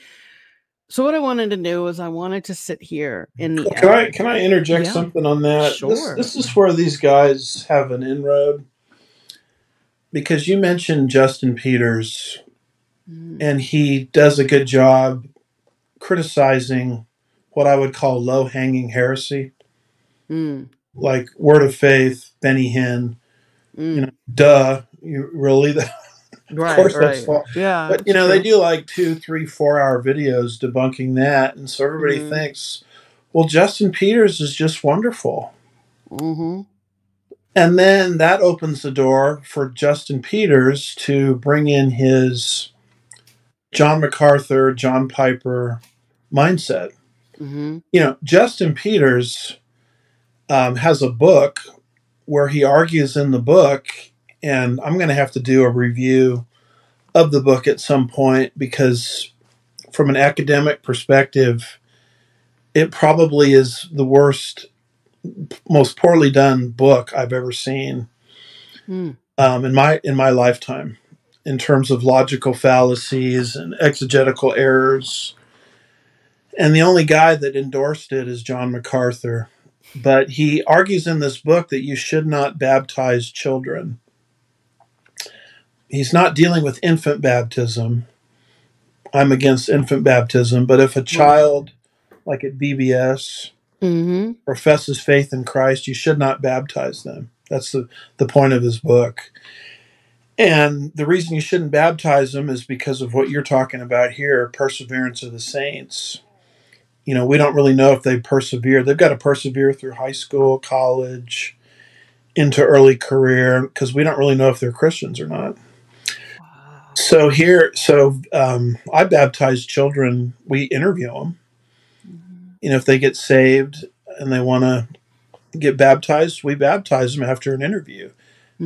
[SPEAKER 1] So what I wanted to do is I wanted to sit here in the
[SPEAKER 2] Can I interject something on that?
[SPEAKER 1] Sure.
[SPEAKER 2] This is where these guys have an inroad, because you mentioned Justin Peters, and he does a good job criticizing what I would call low-hanging heresy, like Word of Faith, Benny Hinn. You know, duh, you really of course that's false.
[SPEAKER 1] Yeah,
[SPEAKER 2] but they do like 2, 3, 4 hour videos debunking that, and so everybody thinks, well, Justin Peters is just wonderful. And then that opens the door for Justin Peters to bring in his John MacArthur, John Piper mindset. Justin Peters has a book where he argues in the book, and I'm going to have to do a review of the book at some point, because from an academic perspective, it probably is the worst, most poorly done book I've ever seen in my lifetime, in terms of logical fallacies and exegetical errors. And the only guy that endorsed it is John MacArthur. But he argues in this book that you should not baptize children. He's not dealing with infant baptism. I'm against infant baptism. But if a child, like at BBS, professes faith in Christ, you should not baptize them. That's the point of his book. And the reason you shouldn't baptize them is because of what you're talking about here, perseverance of the saints. We don't really know if they persevere. They've got to persevere through high school, college, into early career, because we don't really know if they're Christians or not. So I baptize children. We interview them. If they get saved and they want to get baptized, we baptize them after an interview,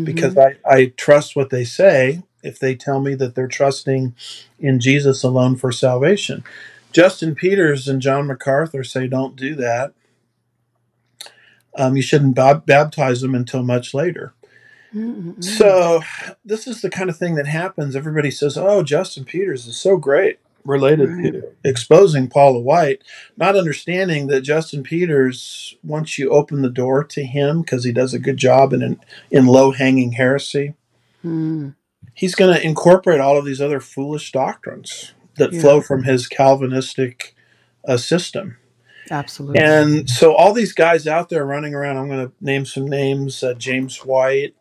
[SPEAKER 2] because I trust what they say if they tell me that they're trusting in Jesus alone for salvation. Justin Peters and John MacArthur say don't do that. You shouldn't baptize them until much later. So this is the kind of thing that happens. Everybody says, oh, Justin Peters is so great, related to exposing Paula White, not understanding that Justin Peters, once you open the door to him, because he does a good job in low-hanging heresy, he's going to incorporate all of these other foolish doctrines that flow from his Calvinistic system.
[SPEAKER 1] Absolutely.
[SPEAKER 2] And so all these guys out there running around, I'm going to name some names: James White,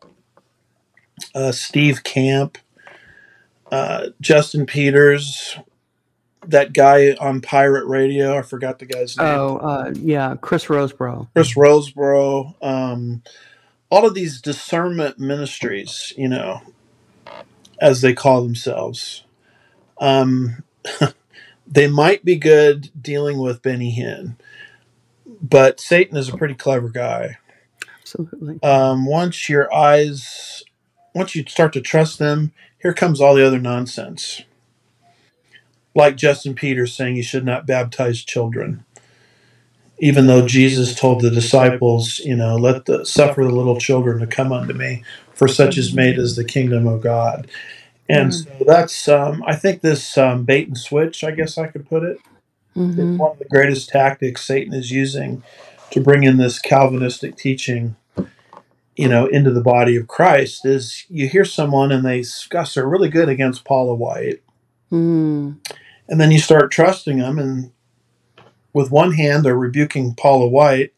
[SPEAKER 2] Steve Camp, Justin Peters, that guy on pirate radio, I forgot the guy's name.
[SPEAKER 1] Chris Roseborough.
[SPEAKER 2] All of these discernment ministries, as they call themselves. They might be good dealing with Benny Hinn, but Satan is a pretty clever guy.
[SPEAKER 1] Absolutely.
[SPEAKER 2] Once you start to trust them, here comes all the other nonsense. Like Justin Peters saying you should not baptize children, even though Jesus told the disciples, suffer the little children to come unto me, for such is made as the kingdom of God. And so that's, I think this bait and switch, I guess I could put it, is one of the greatest tactics Satan is using to bring in this Calvinistic teaching, into the body of Christ. Is you hear someone and they're really good against Paula White, and then you start trusting them, and with one hand they're rebuking Paula White,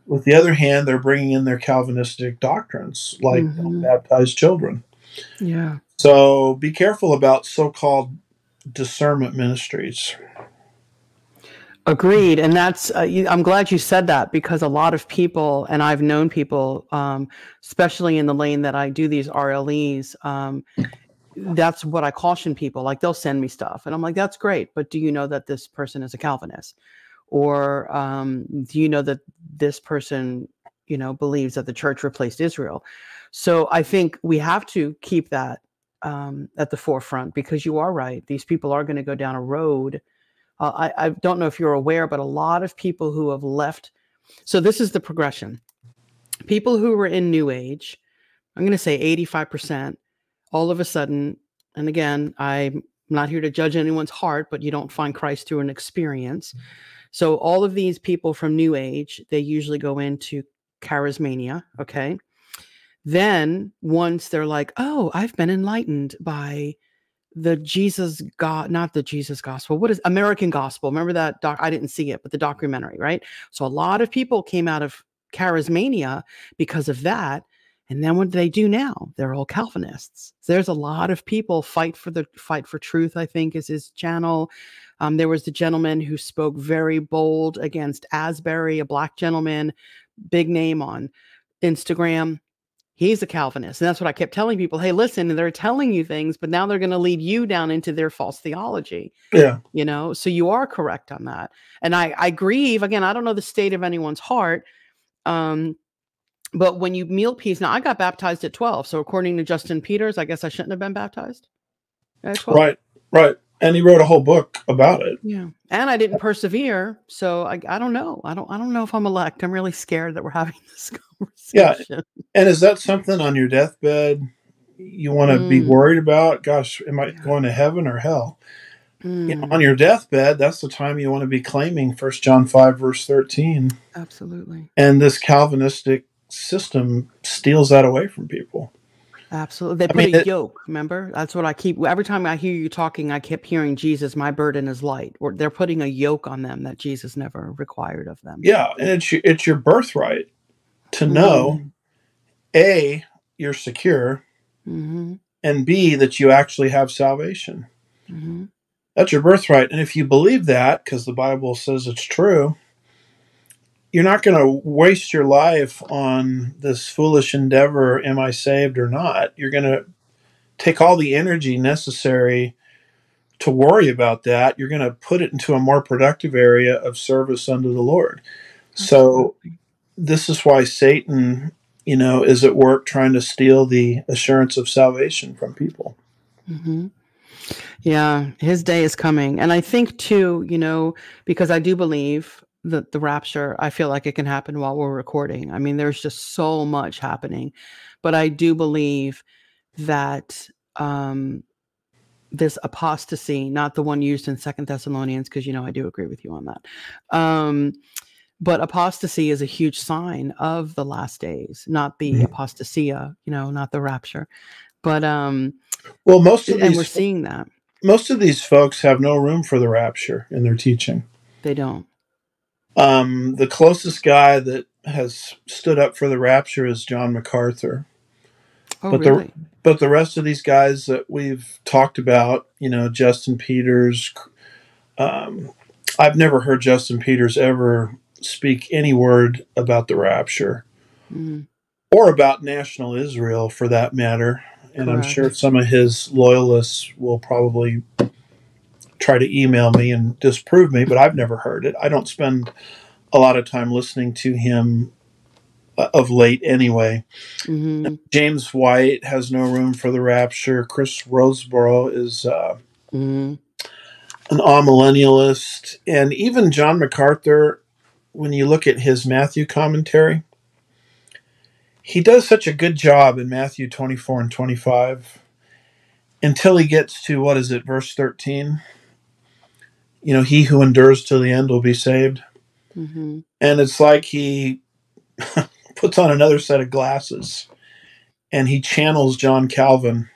[SPEAKER 2] with the other hand they're bringing in their Calvinistic doctrines, like don't baptize children.
[SPEAKER 1] Yeah.
[SPEAKER 2] So be careful about so-called discernment ministries.
[SPEAKER 1] Agreed. And that's, I'm glad you said that, because a lot of people, and I've known people, especially in the lane that I do these RLEs, that's what I caution people. Like, they'll send me stuff and I'm like, that's great, but do you know that this person is a Calvinist? Or do you know that this person, believes that the church replaced Israel? So I think we have to keep that at the forefront, because you are right. These people are going to go down a road. I don't know if you're aware, but a lot of people who have left. So this is the progression. People who were in New Age, I'm going to say 85%, all of a sudden, and again, I'm not here to judge anyone's heart, but you don't find Christ through an experience. So all of these people from New Age, they usually go into charismania, okay? Then once they're like, oh, I've been enlightened by the Jesus God, not the Jesus gospel. What is American Gospel? Remember that doc? I didn't see it, but the documentary, right? So a lot of people came out of charismania because of that. And then what do they do now? They're all Calvinists. So there's a lot of people fight for truth, I think, is his channel. There was the gentleman who spoke very bold against Asbury, a black gentleman, big name on Instagram. He's a Calvinist. And that's what I kept telling people. Hey, listen, they're telling you things, but now they're going to lead you down into their false theology.
[SPEAKER 2] Yeah.
[SPEAKER 1] So you are correct on that. And I grieve, again, I don't know the state of anyone's heart. But when you meal peace, now I got baptized at 12. So according to Justin Peters, I guess I shouldn't have been baptized at 12.
[SPEAKER 2] Right. And he wrote a whole book about it.
[SPEAKER 1] Yeah. And I didn't persevere. So I don't know. I don't know if I'm elect. I'm really scared that we're having this conversation.
[SPEAKER 2] Yeah. And is that something on your deathbed you want to be worried about? Gosh, am I going to heaven or hell? On your deathbed, that's the time you want to be claiming 1 John 5, verse 13.
[SPEAKER 1] Absolutely.
[SPEAKER 2] And this Calvinistic system steals that away from people.
[SPEAKER 1] Absolutely. They put a yoke, remember? That's what I keep, every time I hear you talking, I kept hearing Jesus, my burden is light. Or they're putting a yoke on them that Jesus never required of them.
[SPEAKER 2] Yeah, and it's your birthright to know, A, you're secure, and B, that you actually have salvation. That's your birthright. And if you believe that, because the Bible says it's true, you're not going to waste your life on this foolish endeavor, am I saved or not? You're going to take all the energy necessary to worry about that. You're going to put it into a more productive area of service unto the Lord. Absolutely. So this is why Satan, is at work trying to steal the assurance of salvation from people.
[SPEAKER 1] Yeah, his day is coming. And I think too, because I do believe that the rapture, I feel like it can happen while we're recording. I mean, there's just so much happening, but I do believe that this apostasy, not the one used in 2 Thessalonians, because I do agree with you on that. But apostasy is a huge sign of the last days, not the apostasia, not the rapture. But
[SPEAKER 2] well, most of these,
[SPEAKER 1] we're seeing that.
[SPEAKER 2] Most of these folks have no room for the rapture in their teaching.
[SPEAKER 1] They don't.
[SPEAKER 2] The closest guy that has stood up for the rapture is John MacArthur.
[SPEAKER 1] Oh, really?
[SPEAKER 2] But the rest of these guys that we've talked about, Justin Peters, I've never heard Justin Peters ever speak any word about the rapture or about national Israel for that matter. And correct. I'm sure some of his loyalists will probably try to email me and disprove me, but I've never heard it. I don't spend a lot of time listening to him of late anyway. James White has no room for the rapture. Chris Roseborough is an amillennialist. And even John MacArthur, when you look at his Matthew commentary, he does such a good job in Matthew 24 and 25 until he gets to, verse 13? He who endures to the end will be saved. And it's like he puts on another set of glasses and he channels John Calvin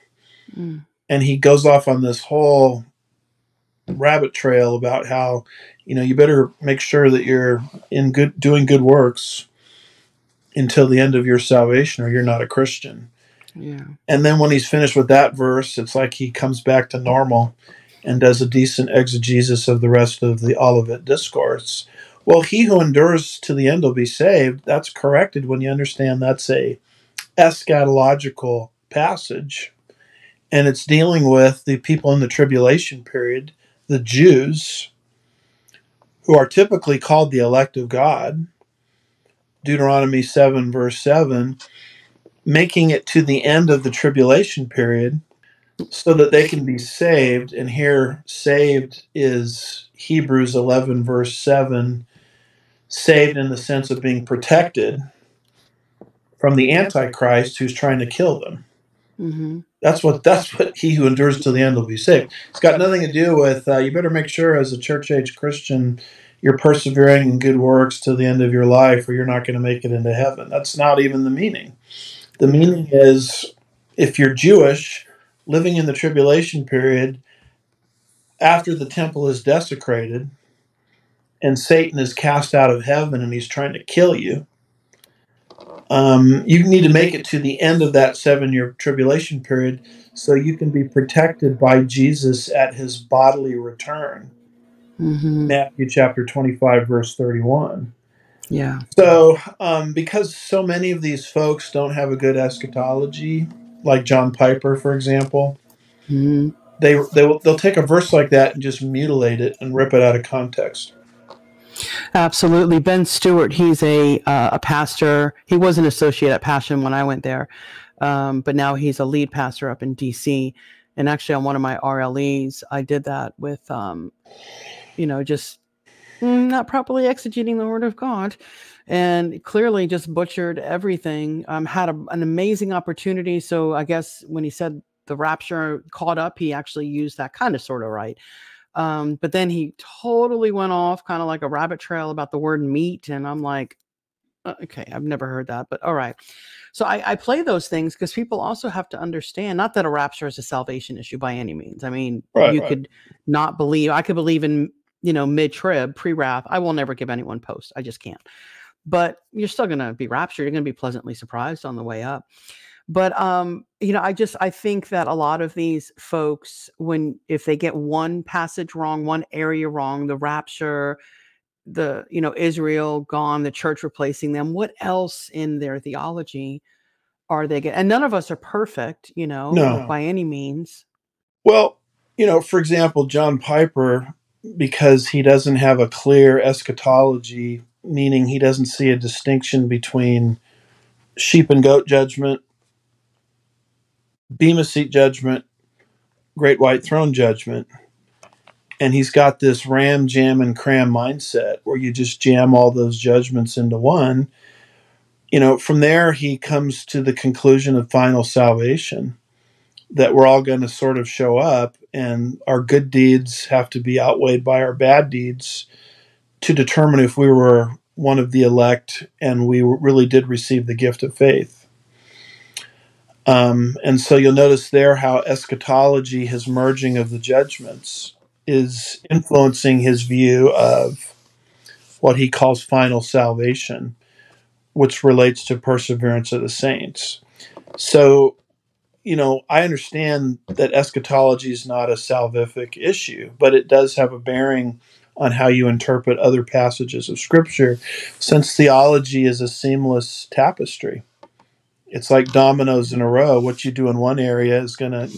[SPEAKER 2] and he goes off on this whole rabbit trail about how, you better make sure that you're doing good works until the end of your salvation or you're not a Christian. Yeah. And then when he's finished with that verse, it's like he comes back to normal and does a decent exegesis of the rest of the Olivet Discourse. Well, he who endures to the end will be saved. That's corrected when you understand that's a eschatological passage, and it's dealing with the people in the tribulation period, the Jews, who are typically called the elect of God. Deuteronomy 7, verse 7, making it to the end of the tribulation period so that they can be saved. And here, saved is Hebrews 11, verse 7, saved in the sense of being protected from the Antichrist who's trying to kill them.
[SPEAKER 1] Mm-hmm.
[SPEAKER 2] That's what he who endures to the end will be saved. It's got nothing to do with you better make sure as a church age Christian you're persevering in good works to the end of your life, or you're not going to make it into heaven. That's not even the meaning. The meaning is, if you're Jewish, living in the tribulation period, after the temple is desecrated and Satan is cast out of heaven and he's trying to kill you, you need to make it to the end of that 7-year tribulation period so you can be protected by Jesus at his bodily return.
[SPEAKER 1] Mm-hmm.
[SPEAKER 2] Matthew chapter 25, verse 31.
[SPEAKER 1] Yeah.
[SPEAKER 2] So, because so many of these folks don't have a good eschatology, like John Piper, for example,
[SPEAKER 1] Mm-hmm.
[SPEAKER 2] they'll take a verse like that and just mutilate it and rip it out of context.
[SPEAKER 1] Absolutely. Ben Stewart, he's a pastor. He was an associate at Passion when I went there, but now he's a lead pastor up in D.C. And actually, on one of my RLEs, I did that with, just not properly exegeting the Word of God, and clearly just butchered everything. Had an amazing opportunity. So I guess when he said the rapture caught up, he actually used that kind of sort of right. But then he totally went off kind of like a rabbit trail about the word meat. And I'm like, okay, I've never heard that, but all right. So I play those things because people also have to understand, not that a rapture is a salvation issue by any means. I mean, you could not believe, I could believe in, mid-trib, pre-wrath. I will never give anyone post. I just can't. But you're still going to be raptured. You're going to be pleasantly surprised on the way up. But I think that a lot of these folks, if they get one passage wrong, one area wrong, the rapture, Israel gone, the church replacing them, what else in their theology are they getting? And none of us are perfect,
[SPEAKER 2] No.
[SPEAKER 1] by any means.
[SPEAKER 2] Well, for example, John Piper, because he doesn't have a clear eschatology, meaning he doesn't see a distinction between sheep and goat judgment, Bema Seat judgment, Great White Throne judgment. And he's got this ram, jam, and cram mindset where you just jam all those judgments into one. From there, he comes to the conclusion of final salvation, that we're all going to sort of show up, and our good deeds have to be outweighed by our bad deeds to determine if we were one of the elect and we really did receive the gift of faith. And so you'll notice there how eschatology, his merging of the judgments, is influencing his view of what he calls final salvation, which relates to perseverance of the saints. So, I understand that eschatology is not a salvific issue, but it does have a bearing on how you interpret other passages of Scripture, since theology is a seamless tapestry. It's like dominoes in a row. What you do in one area is going to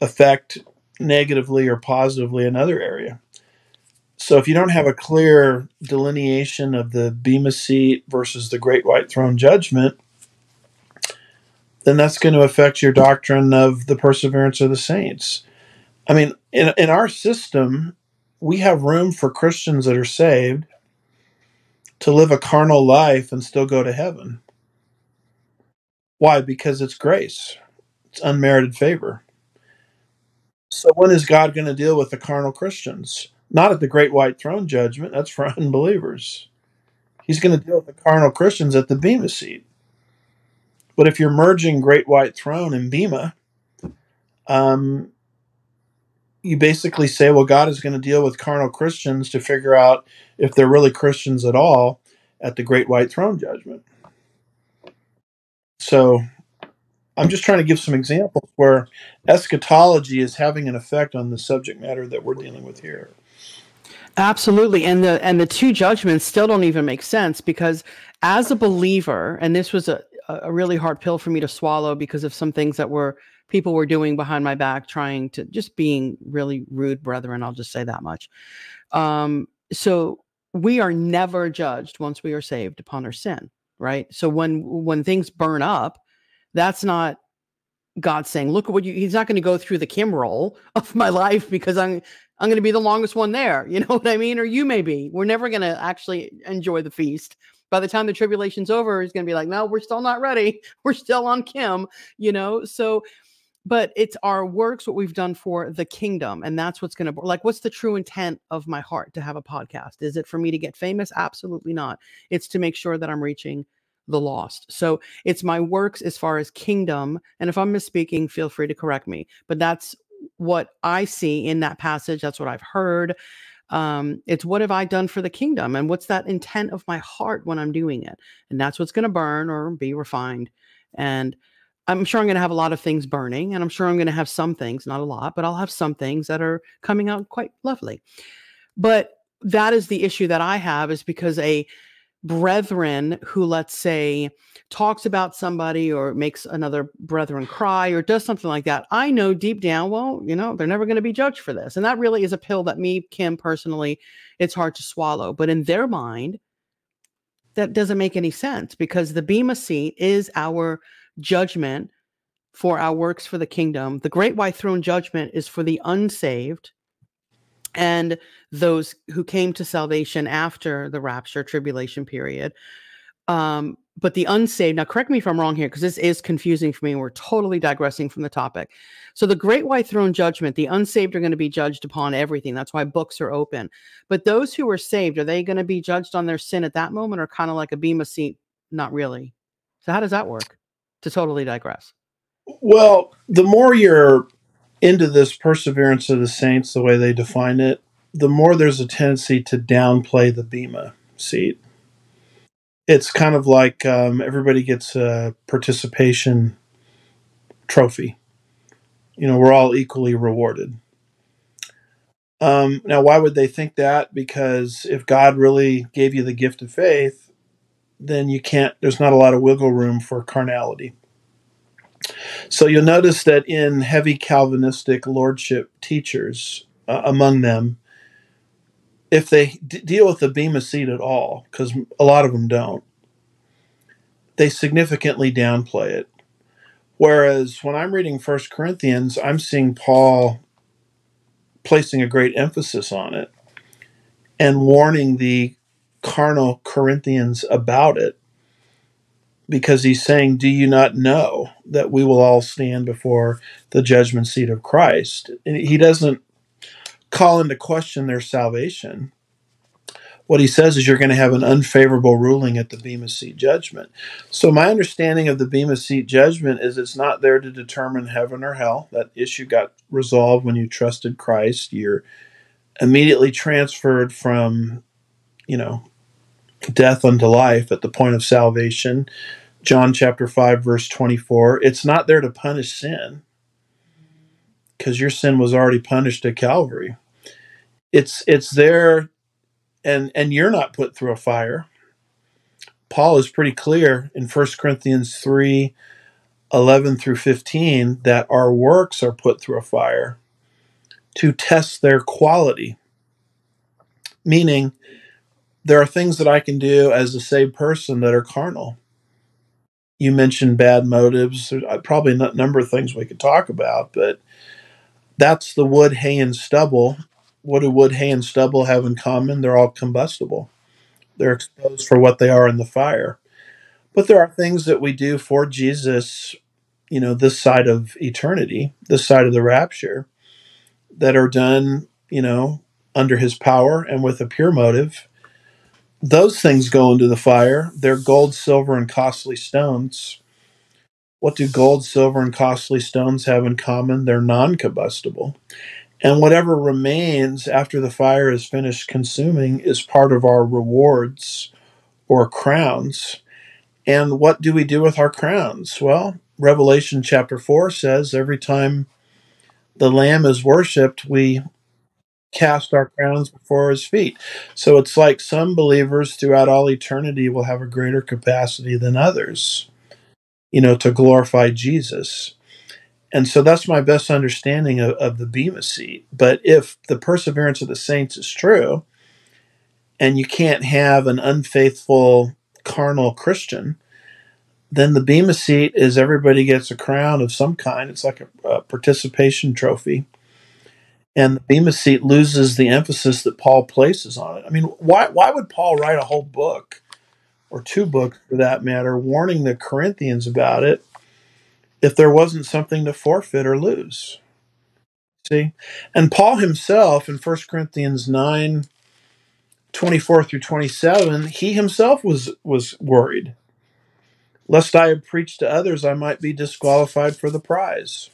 [SPEAKER 2] affect negatively or positively another area. So if you don't have a clear delineation of the Bema Seat versus the Great White Throne judgment, then that's going to affect your doctrine of the perseverance of the saints. I mean, in our system, we have room for Christians that are saved to live a carnal life and still go to heaven. Why? Because it's grace. It's unmerited favor. So when is God going to deal with the carnal Christians? Not at the Great White Throne judgment. That's for unbelievers. He's going to deal with the carnal Christians at the Bema Seat. But if you're merging Great White Throne and Bema, you basically say, well, God is going to deal with carnal Christians to figure out if they're really Christians at all at the Great White Throne judgment. So I'm just trying to give some examples where eschatology is having an effect on the subject matter that we're dealing with here.
[SPEAKER 1] Absolutely. And the two judgments still don't even make sense, because as a believer, and this was a really hard pill for me to swallow because of some things that people were doing behind my back, trying to just being really rude brethren. I'll just say that much. So we are never judged once we are saved upon our sin, right? So when things burn up, that's not God saying, look at what he's not going to go through the Kim roll of my life because I'm going to be the longest one there. You know what I mean? Or you may be. We're never going to actually enjoy the feast. By the time the tribulation's over, he's going to be like, no, we're still not ready. We're still on Kim, So, but it's our works, what we've done for the kingdom. And that's what's going to, like, what's the true intent of my heart to have a podcast? Is it for me to get famous? Absolutely not. It's to make sure that I'm reaching the lost. So it's my works as far as kingdom. And if I'm misspeaking, feel free to correct me. But that's what I see in that passage. That's what I've heard. It's what have I done for the kingdom? And what's that intent of my heart when I'm doing it? And that's what's going to burn or be refined. And I'm sure I'm going to have a lot of things burning, and I'm sure I'm going to have some things, not a lot, but I'll have some things that are coming out quite lovely. But that is the issue that I have, is because a brethren who, let's say, talks about somebody or makes another brethren cry or does something like that, I know deep down, well, they're never going to be judged for this. And that really is a pill that me, Kim, personally, it's hard to swallow. But in their mind, that doesn't make any sense, because the Bema seat is our judgment for our works for the kingdom. The great white throne judgment is for the unsaved and those who came to salvation after the rapture tribulation period. But the unsaved, now correct me if I'm wrong here, because this is confusing for me. We're totally digressing from the topic. So the great white throne judgment, the unsaved are going to be judged upon everything. That's why books are open. But those who are saved, are they going to be judged on their sin at that moment, or kind of like a Bema seat? Not really. So how does that work? To totally digress.
[SPEAKER 2] Well, the more you're into this perseverance of the saints, the way they define it, the more there's a tendency to downplay the Bema seat. It's kind of like everybody gets a participation trophy. We're all equally rewarded. Now, why would they think that? Because if God really gave you the gift of faith, then there's not a lot of wiggle room for carnality. So you'll notice that in heavy Calvinistic lordship teachers, among them, if they deal with the Bema seat at all, because a lot of them don't, they significantly downplay it. Whereas when I'm reading 1 Corinthians, I'm seeing Paul placing a great emphasis on it and warning the carnal Corinthians about it, because he's saying, do you not know that we will all stand before the judgment seat of Christ? And he doesn't call into question their salvation. What he says is you're going to have an unfavorable ruling at the Bema seat judgment. So my understanding of the Bema seat judgment is it's not there to determine heaven or hell. That issue got resolved when you trusted Christ. You're immediately transferred from, death unto life at the point of salvation. John chapter 5, verse 24. It's not there to punish sin, because your sin was already punished at Calvary. It's there, and you're not put through a fire. Paul is pretty clear in 1 Corinthians 3, 11 through 15, that our works are put through a fire to test their quality. Meaning, there are things that I can do as a saved person that are carnal. You mentioned bad motives. There's probably a number of things we could talk about, but that's the wood, hay, and stubble. What do wood, hay, and stubble have in common? They're all combustible. They're exposed for what they are in the fire. But there are things that we do for Jesus, this side of eternity, this side of the rapture, that are done, under his power and with a pure motive. Those things go into the fire. They're gold, silver, and costly stones. What do gold, silver, and costly stones have in common? They're non-combustible. And whatever remains after the fire is finished consuming is part of our rewards or crowns. And what do we do with our crowns? Well, Revelation chapter 4 says every time the Lamb is worshipped, we cast our crowns before his feet. So it's like some believers throughout all eternity will have a greater capacity than others, to glorify Jesus. And so that's my best understanding of the Bema seat. But if the perseverance of the saints is true, and you can't have an unfaithful carnal Christian, then the Bema seat is everybody gets a crown of some kind. It's like a participation trophy. And the Bema seat loses the emphasis that Paul places on it. I mean, why would Paul write a whole book, or two books for that matter, warning the Corinthians about it if there wasn't something to forfeit or lose? See? And Paul himself in 1 Corinthians 9:24 through 27, he himself was worried. Lest I had preached to others, I might be disqualified for the prize.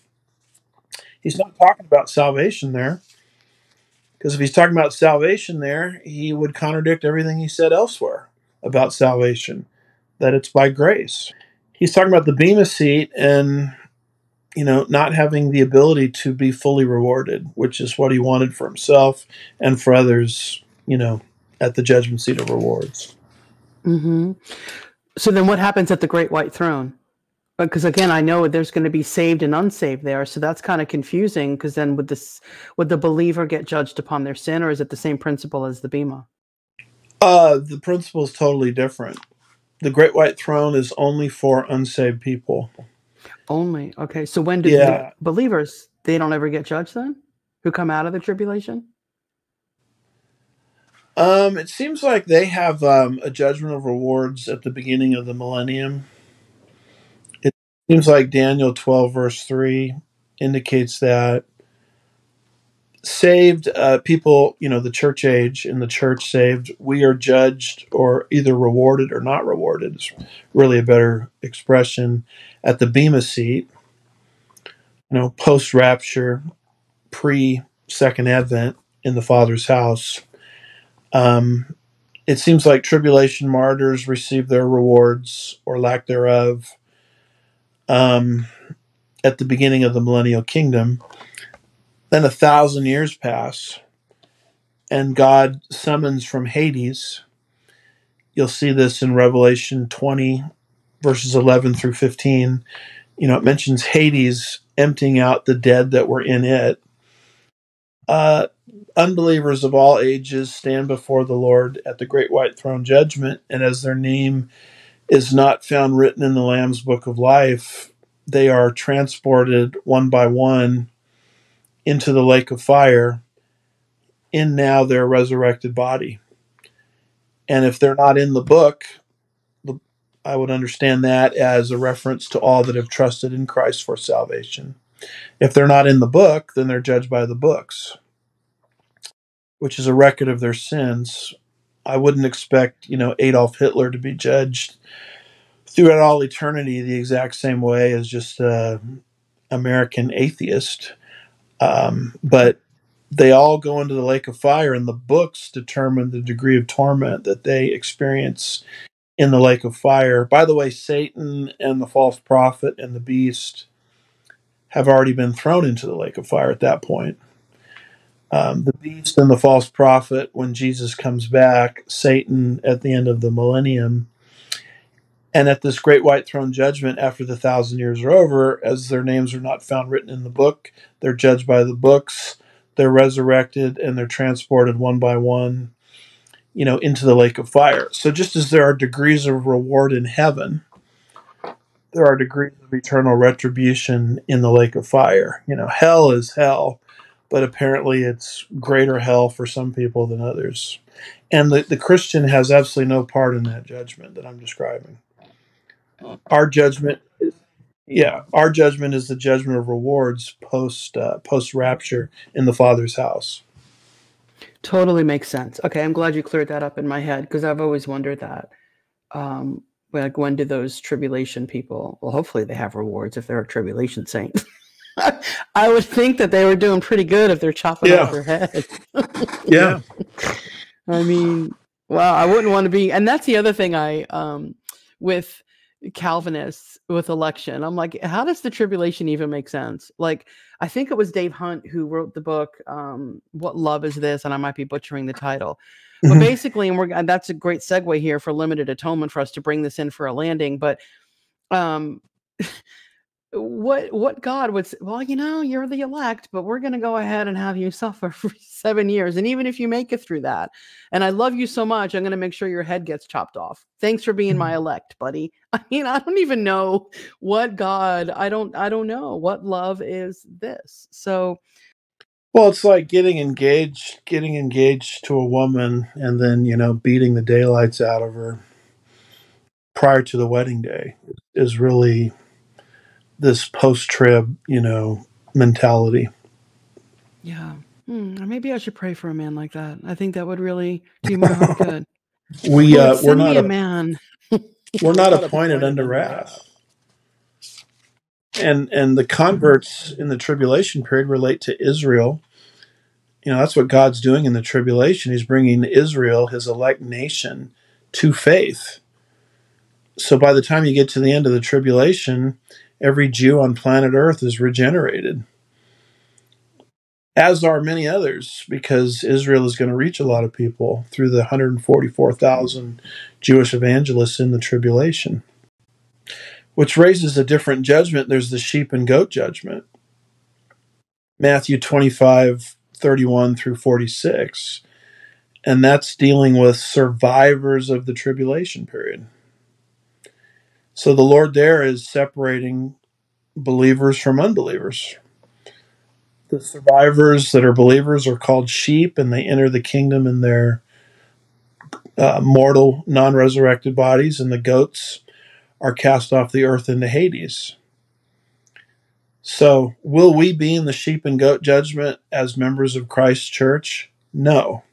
[SPEAKER 2] He's not talking about salvation there. Because if he's talking about salvation there, he would contradict everything he said elsewhere about salvation, that it's by grace. He's talking about the Bema seat and, not having the ability to be fully rewarded, which is what he wanted for himself and for others, at the judgment seat of rewards.
[SPEAKER 1] Mm-hmm. So then what happens at the great white throne? Because again, I know there's going to be saved and unsaved there, so that's kind of confusing. Because then would the believer get judged upon their sin, or is it the same principle as the Bema?
[SPEAKER 2] The principle is totally different. The great white throne is only for unsaved people.
[SPEAKER 1] Only. Okay. So when do the believers, they don't ever get judged then, who come out of the tribulation?
[SPEAKER 2] It seems like they have a judgment of rewards at the beginning of the millennium. It seems like Daniel 12 verse 3 indicates that saved people, the church age and the church saved, we are judged or either rewarded or not rewarded. It's really a better expression at the Bema seat, post-rapture, pre-second advent in the Father's house. It seems like tribulation martyrs receive their rewards or lack thereof at the beginning of the millennial kingdom. Then 1,000 years pass, and God summons from Hades. You'll see this in Revelation 20, verses 11 through 15. It mentions Hades emptying out the dead that were in it. Unbelievers of all ages stand before the Lord at the great white throne judgment, and as their name is not found written in the Lamb's book of life, they are transported one by one into the lake of fire in now their resurrected body. And if they're not in the book, I would understand that as a reference to all that have trusted in Christ for salvation. If they're not in the book, then they're judged by the books, which is a record of their sins. I wouldn't expect, Adolf Hitler to be judged throughout all eternity the exact same way as just an American atheist. But they all go into the lake of fire, and the books determine the degree of torment that they experience in the lake of fire. By the way, Satan and the false prophet and the beast have already been thrown into the lake of fire at that point. The beast and the false prophet when Jesus comes back, Satan at the end of the millennium, and at this great white throne judgment after the 1,000 years are over, as their names are not found written in the book, they're judged by the books, they're resurrected, and they're transported one by one, into the lake of fire. So just as there are degrees of reward in heaven, there are degrees of eternal retribution in the lake of fire. Hell is hell, but apparently it's greater hell for some people than others. And the Christian has absolutely no part in that judgment that I'm describing. Our judgment is the judgment of rewards post rapture in the Father's house.
[SPEAKER 1] Totally makes sense. Okay, I'm glad you cleared that up in my head, because I've always wondered that. When do those tribulation people? Well, hopefully they have rewards if they're a tribulation saint. I would think that they were doing pretty good if they're chopping off their head.
[SPEAKER 2] Yeah.
[SPEAKER 1] I mean, wow, I wouldn't want to be. And that's the other thing with Calvinists with election. I'm like, how does the tribulation even make sense? Like, I think it was Dave Hunt who wrote the book, What Love Is This? And I might be butchering the title. But
[SPEAKER 2] Mhm.
[SPEAKER 1] basically, and that's a great segue here for limited atonement for us to bring this in for a landing. But um, what God would say, well, you're the elect, but we're going to go ahead and have you suffer for 7 years. And even if you make it through that, and I love you so much, I'm going to make sure your head gets chopped off. Thanks for being my elect, buddy. I mean, I don't even know what God, I don't know what love is this. So,
[SPEAKER 2] Well, it's like getting engaged to a woman and then, beating the daylights out of her prior to the wedding day is really this post-trib, mentality.
[SPEAKER 1] yeah. Maybe I should pray for a man like that. I think that would really do my heart good.
[SPEAKER 2] we
[SPEAKER 1] Lord,
[SPEAKER 2] we're
[SPEAKER 1] send me
[SPEAKER 2] not
[SPEAKER 1] a
[SPEAKER 2] a,
[SPEAKER 1] man.
[SPEAKER 2] we're not appointed unto wrath. And the converts in the tribulation period relate to Israel. That's what God's doing in the tribulation. He's bringing Israel, his elect nation, to faith. So by the time you get to the end of the tribulation, every Jew on planet Earth is regenerated, as are many others, because Israel is going to reach a lot of people through the 144,000 Jewish evangelists in the tribulation, which raises a different judgment. There's the sheep and goat judgment. Matthew 25:31 through 46. And that's dealing with survivors of the tribulation period. So the Lord there is separating believers from unbelievers. The survivors that are believers are called sheep, and they enter the kingdom in their mortal, non resurrected bodies, and the goats are cast off the earth into Hades. So, will we be in the sheep and goat judgment as members of Christ's church? No.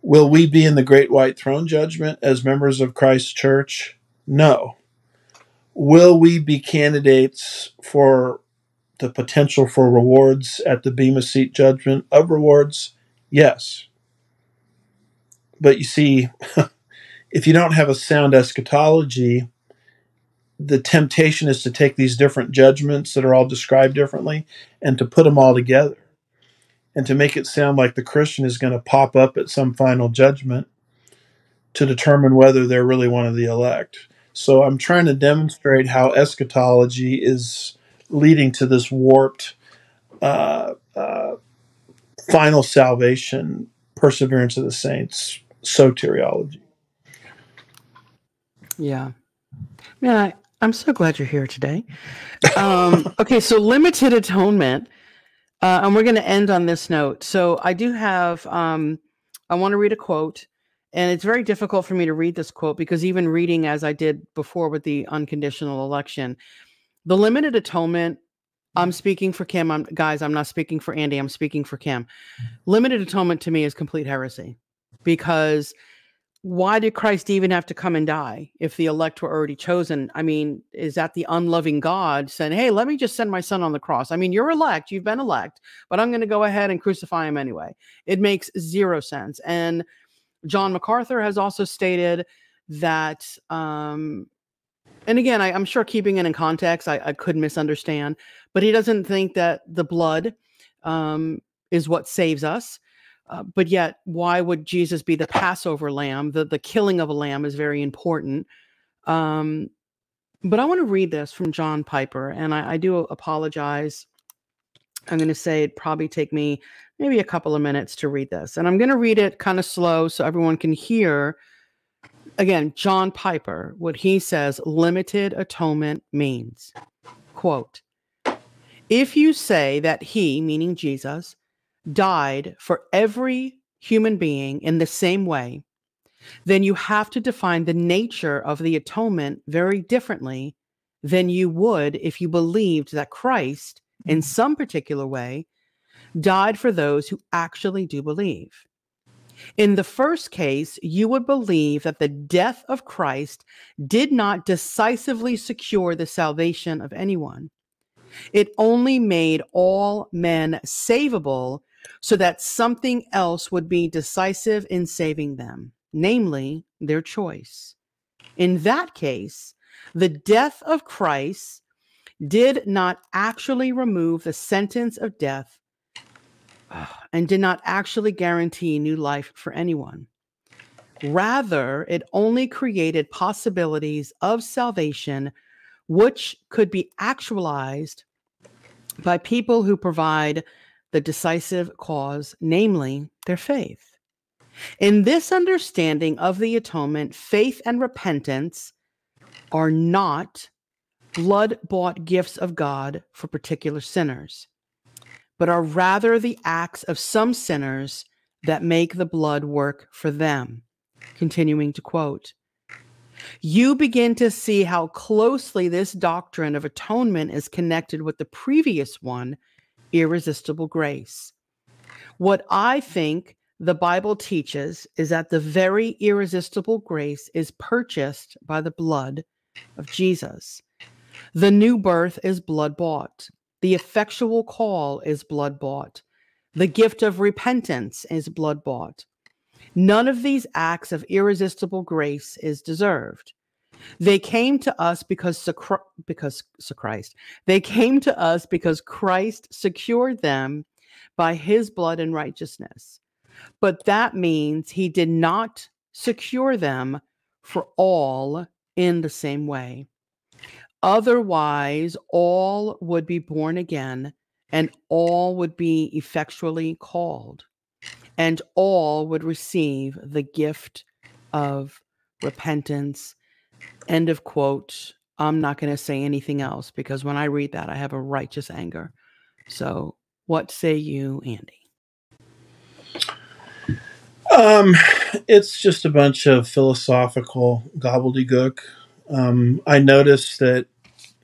[SPEAKER 2] Will we be in the great white throne judgment as members of Christ's church? No. Will we be candidates for the potential for rewards at the Bema Seat judgment of rewards? Yes. But you see, if you don't have a sound eschatology, the temptation is to take these different judgments that are all described differently and to put them all together and to make it sound like the Christian is going to pop up at some final judgment to determine whether they're really one of the elect. So I'm trying to demonstrate how eschatology is leading to this warped uh, uh, final salvation, perseverance of the saints, soteriology.
[SPEAKER 1] Yeah. Man, I'm so glad you're here today. Okay, so limited atonement. And we're going to end on this note. So I do have, I want to read a quote, and it's very difficult for me to read this quote because even reading as I did before with the unconditional election, the limited atonement, I'm speaking for Kim. Guys, I'm not speaking for Andy. I'm speaking for Kim. Limited atonement to me is complete heresy because why did Christ even have to come and die if the elect were already chosen? I mean, is that the unloving God saying, hey, let me just send my son on the cross? I mean, you're elect, you've been elect, but I'm going to go ahead and crucify him anyway. It makes zero sense. And John MacArthur has also stated that, and again, I'm sure keeping it in context, I could misunderstand, but he doesn't think that the blood is what saves us. But yet, why would Jesus be the Passover lamb? The killing of a lamb is very important. But I want to read this from John Piper, and I do apologize. I'm going to say it'd probably take me maybe a couple of minutes to read this. And I'm going to read it kind of slow so everyone can hear. Again, John Piper, what he says limited atonement means. Quote, if you say that he, meaning Jesus, died for every human being in the same way, then you have to define the nature of the atonement very differently than you would if you believed that Christ, in some particular way, died for those who actually do believe. In the first case, you would believe that the death of Christ did not decisively secure the salvation of anyone. It only made all men savable so that something else would be decisive in saving them, namely their choice. In that case, The death of Christ did not actually remove the sentence of death and did not actually guarantee new life for anyone. Rather, it only created possibilities of salvation which could be actualized by people who provide the decisive cause, namely their faith. In this understanding of the atonement, faith and repentance are not blood-bought gifts of God for particular sinners, but are rather the acts of some sinners that make the blood work for them. Continuing to quote, you begin to see how closely this doctrine of atonement is connected with the previous one, irresistible grace. What I think the Bible teaches is that the very irresistible grace is purchased by the blood of Jesus. The new birth is blood bought. The effectual call is blood bought. The gift of repentance is blood bought. None of these acts of irresistible grace is deserved. They came to us because Christ. They came to us because Christ secured them by his blood and righteousness. But that means he did not secure them for all in the same way. Otherwise, all would be born again, and all would be effectually called, and all would receive the gift of repentance. End of quote. I'm not going to say anything else because when I read that, I have a righteous anger. So, what say you, Andy?
[SPEAKER 2] It's just a bunch of philosophical gobbledygook. I noticed that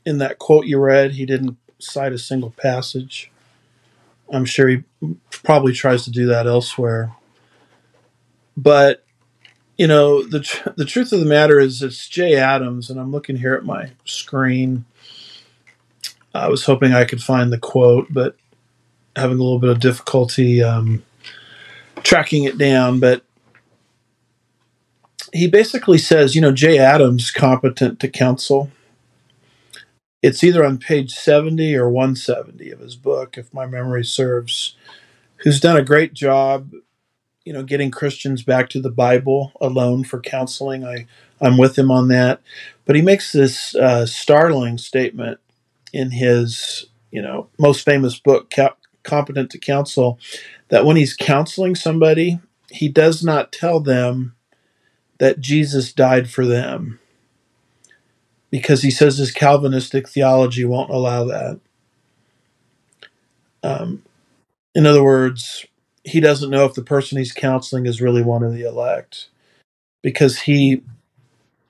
[SPEAKER 2] in that quote you read, he didn't cite a single passage. I'm sure he probably tries to do that elsewhere. But, the truth of the matter is it's Jay Adams, and I'm looking here at my screen. I was hoping I could find the quote, but having a little bit of difficulty tracking it down. But he basically says, Jay Adams, competent to counsel. It's either on page 70 or 170 of his book, if my memory serves, who's done a great job, getting Christians back to the Bible alone for counseling. I'm with him on that. But he makes this startling statement in his, most famous book, Competent to Counsel, that when he's counseling somebody, he does not tell them that Jesus died for them, because he says his Calvinistic theology won't allow that. In other words, he doesn't know if the person he's counseling is really one of the elect, because he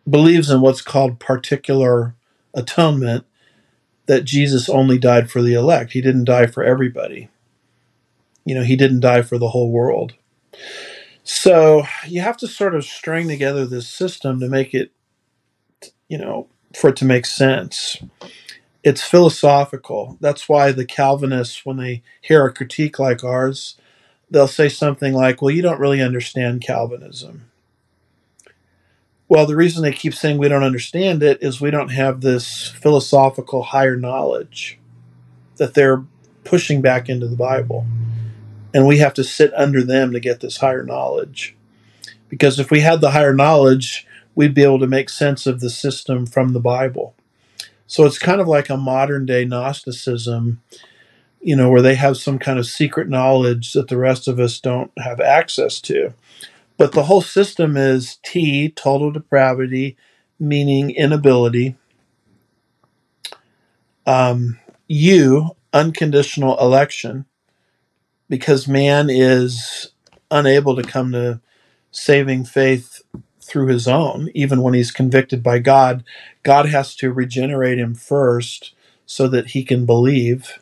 [SPEAKER 2] believes in what's called particular atonement, that Jesus only died for the elect. He didn't die for everybody. He didn't die for the whole world. So you have to sort of string together this system to make it, for it to make sense. It's philosophical. That's why the Calvinists, when they hear a critique like ours, they'll say something like, well, you don't really understand Calvinism. Well, the reason they keep saying we don't understand it is we don't have this philosophical higher knowledge that they're pushing back into the Bible. And we have to sit under them to get this higher knowledge. Because if we had the higher knowledge, we'd be able to make sense of the system from the Bible. So it's kind of like a modern day Gnosticism, where they have some kind of secret knowledge that the rest of us don't have access to. But the whole system is T, total depravity, meaning inability. U, unconditional election, because man is unable to come to saving faith through his own. Even when he's convicted by God, God has to regenerate him first so that he can believe,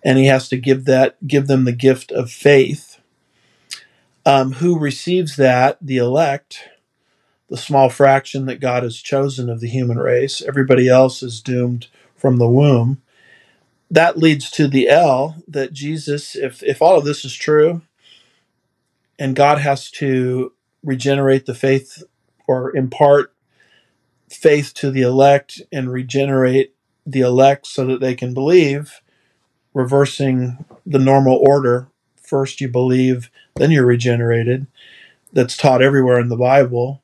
[SPEAKER 2] and he has to give them the gift of faith. Who receives that? The elect, the small fraction that God has chosen of the human race. Everybody else is doomed from the womb. That leads to the L, that Jesus, if all of this is true, and God has to regenerate the faith or impart faith to the elect and regenerate the elect so that they can believe, reversing the normal order. First you believe, then you're regenerated. That's taught everywhere in the Bible,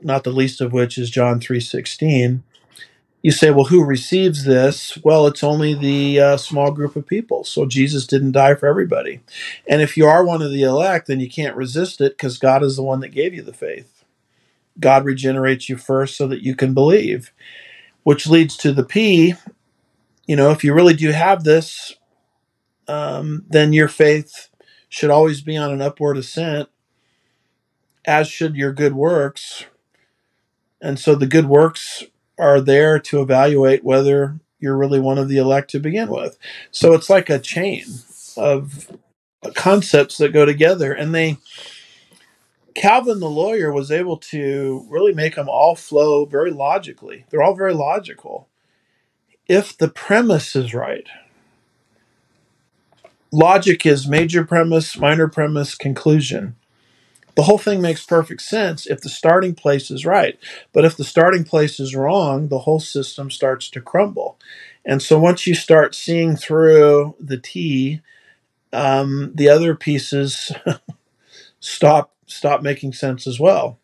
[SPEAKER 2] not the least of which is John 3:16. You say, well, who receives this? Well, it's only the small group of people. So Jesus didn't die for everybody. And if you are one of the elect, then you can't resist it because God is the one that gave you the faith. God regenerates you first so that you can believe, which leads to the P. If you really do have this, then your faith should always be on an upward ascent, as should your good works. And so the good works are there to evaluate whether you're really one of the elect to begin with. So it's like a chain of concepts that go together. And Calvin the lawyer was able to really make them all flow very logically. They're all very logical. If the premise is right, logic is major premise, minor premise, conclusion. The whole thing makes perfect sense if the starting place is right. But if the starting place is wrong, the whole system starts to crumble. And so once you start seeing through the T, the other pieces stop making sense as well.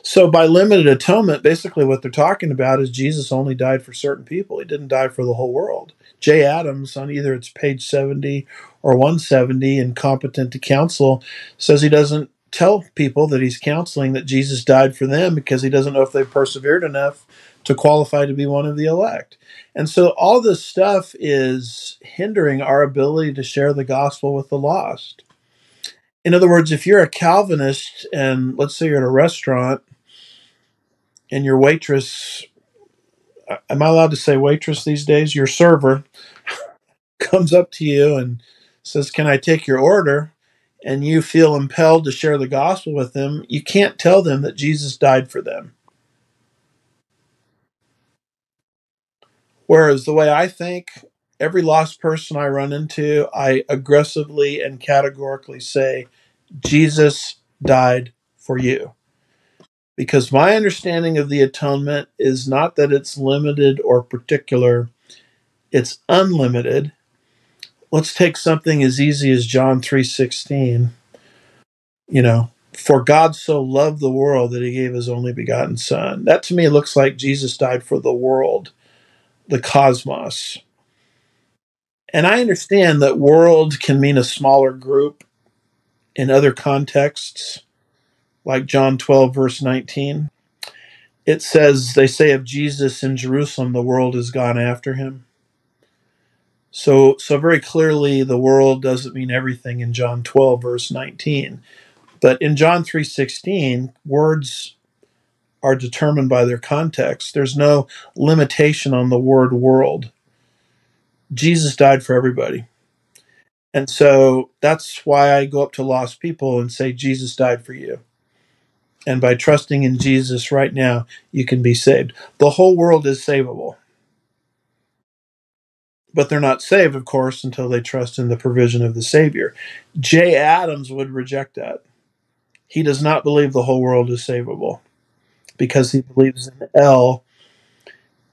[SPEAKER 2] So by limited atonement, basically what they're talking about is Jesus only died for certain people. He didn't die for the whole world. Jay Adams, on either it's page 70 or 170 in Competent to Counsel, says he doesn't tell people that he's counseling that Jesus died for them because he doesn't know if they've persevered enough to qualify to be one of the elect. And so all this stuff is hindering our ability to share the gospel with the lost. In other words, if you're a Calvinist and let's say you're at a restaurant and your waitress, am I allowed to say waitress these days? Your server comes up to you and says, "Can I take your order?" And you feel impelled to share the gospel with them, you can't tell them that Jesus died for them. Whereas the way I think, every lost person I run into, I aggressively and categorically say, Jesus died for you. Because my understanding of the atonement is not that it's limited or particular, it's unlimited. Let's take something as easy as John 3:16. For God so loved the world that he gave his only begotten son. That to me looks like Jesus died for the world, the cosmos. And I understand that world can mean a smaller group in other contexts, like John 12, verse 19. It says, they say of Jesus in Jerusalem, the world has gone after him. So very clearly, the world doesn't mean everything in John 12, verse 19. But in John 3:16, words are determined by their context. There's no limitation on the word world. Jesus died for everybody. And so that's why I go up to lost people and say, Jesus died for you. And by trusting in Jesus right now, you can be saved. The whole world is savable. But they're not saved, of course, until they trust in the provision of the Savior. Jay Adams would reject that. He does not believe the whole world is savable because he believes in L,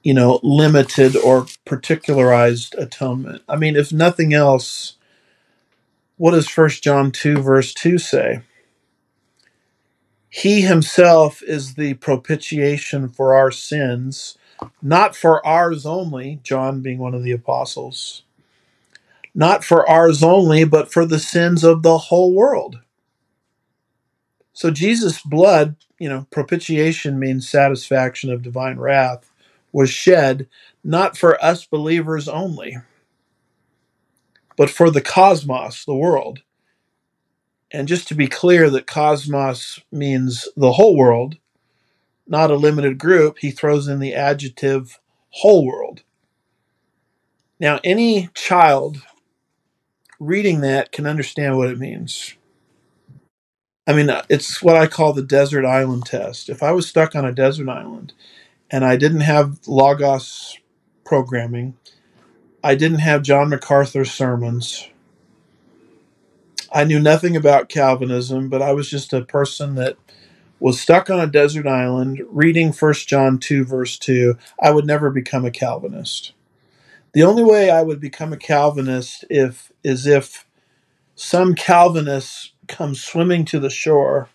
[SPEAKER 2] limited or particularized atonement. I mean, if nothing else, what does 1 John 2, verse 2 say? He himself is the propitiation for our sins, not for ours only, John being one of the apostles, not for ours only, but for the sins of the whole world. So Jesus' blood, propitiation means satisfaction of divine wrath, was shed not for us believers only, but for the cosmos, the world. And just to be clear that cosmos means the whole world, not a limited group, he throws in the adjective whole world. Now, any child reading that can understand what it means. I mean, it's what I call the desert island test. If I was stuck on a desert island and I didn't have Logos programming, I didn't have John MacArthur's sermons, I knew nothing about Calvinism, but I was just a person that was stuck on a desert island reading 1 John 2, verse 2, I would never become a Calvinist. The only way I would become a Calvinist is if some Calvinist comes swimming to the shore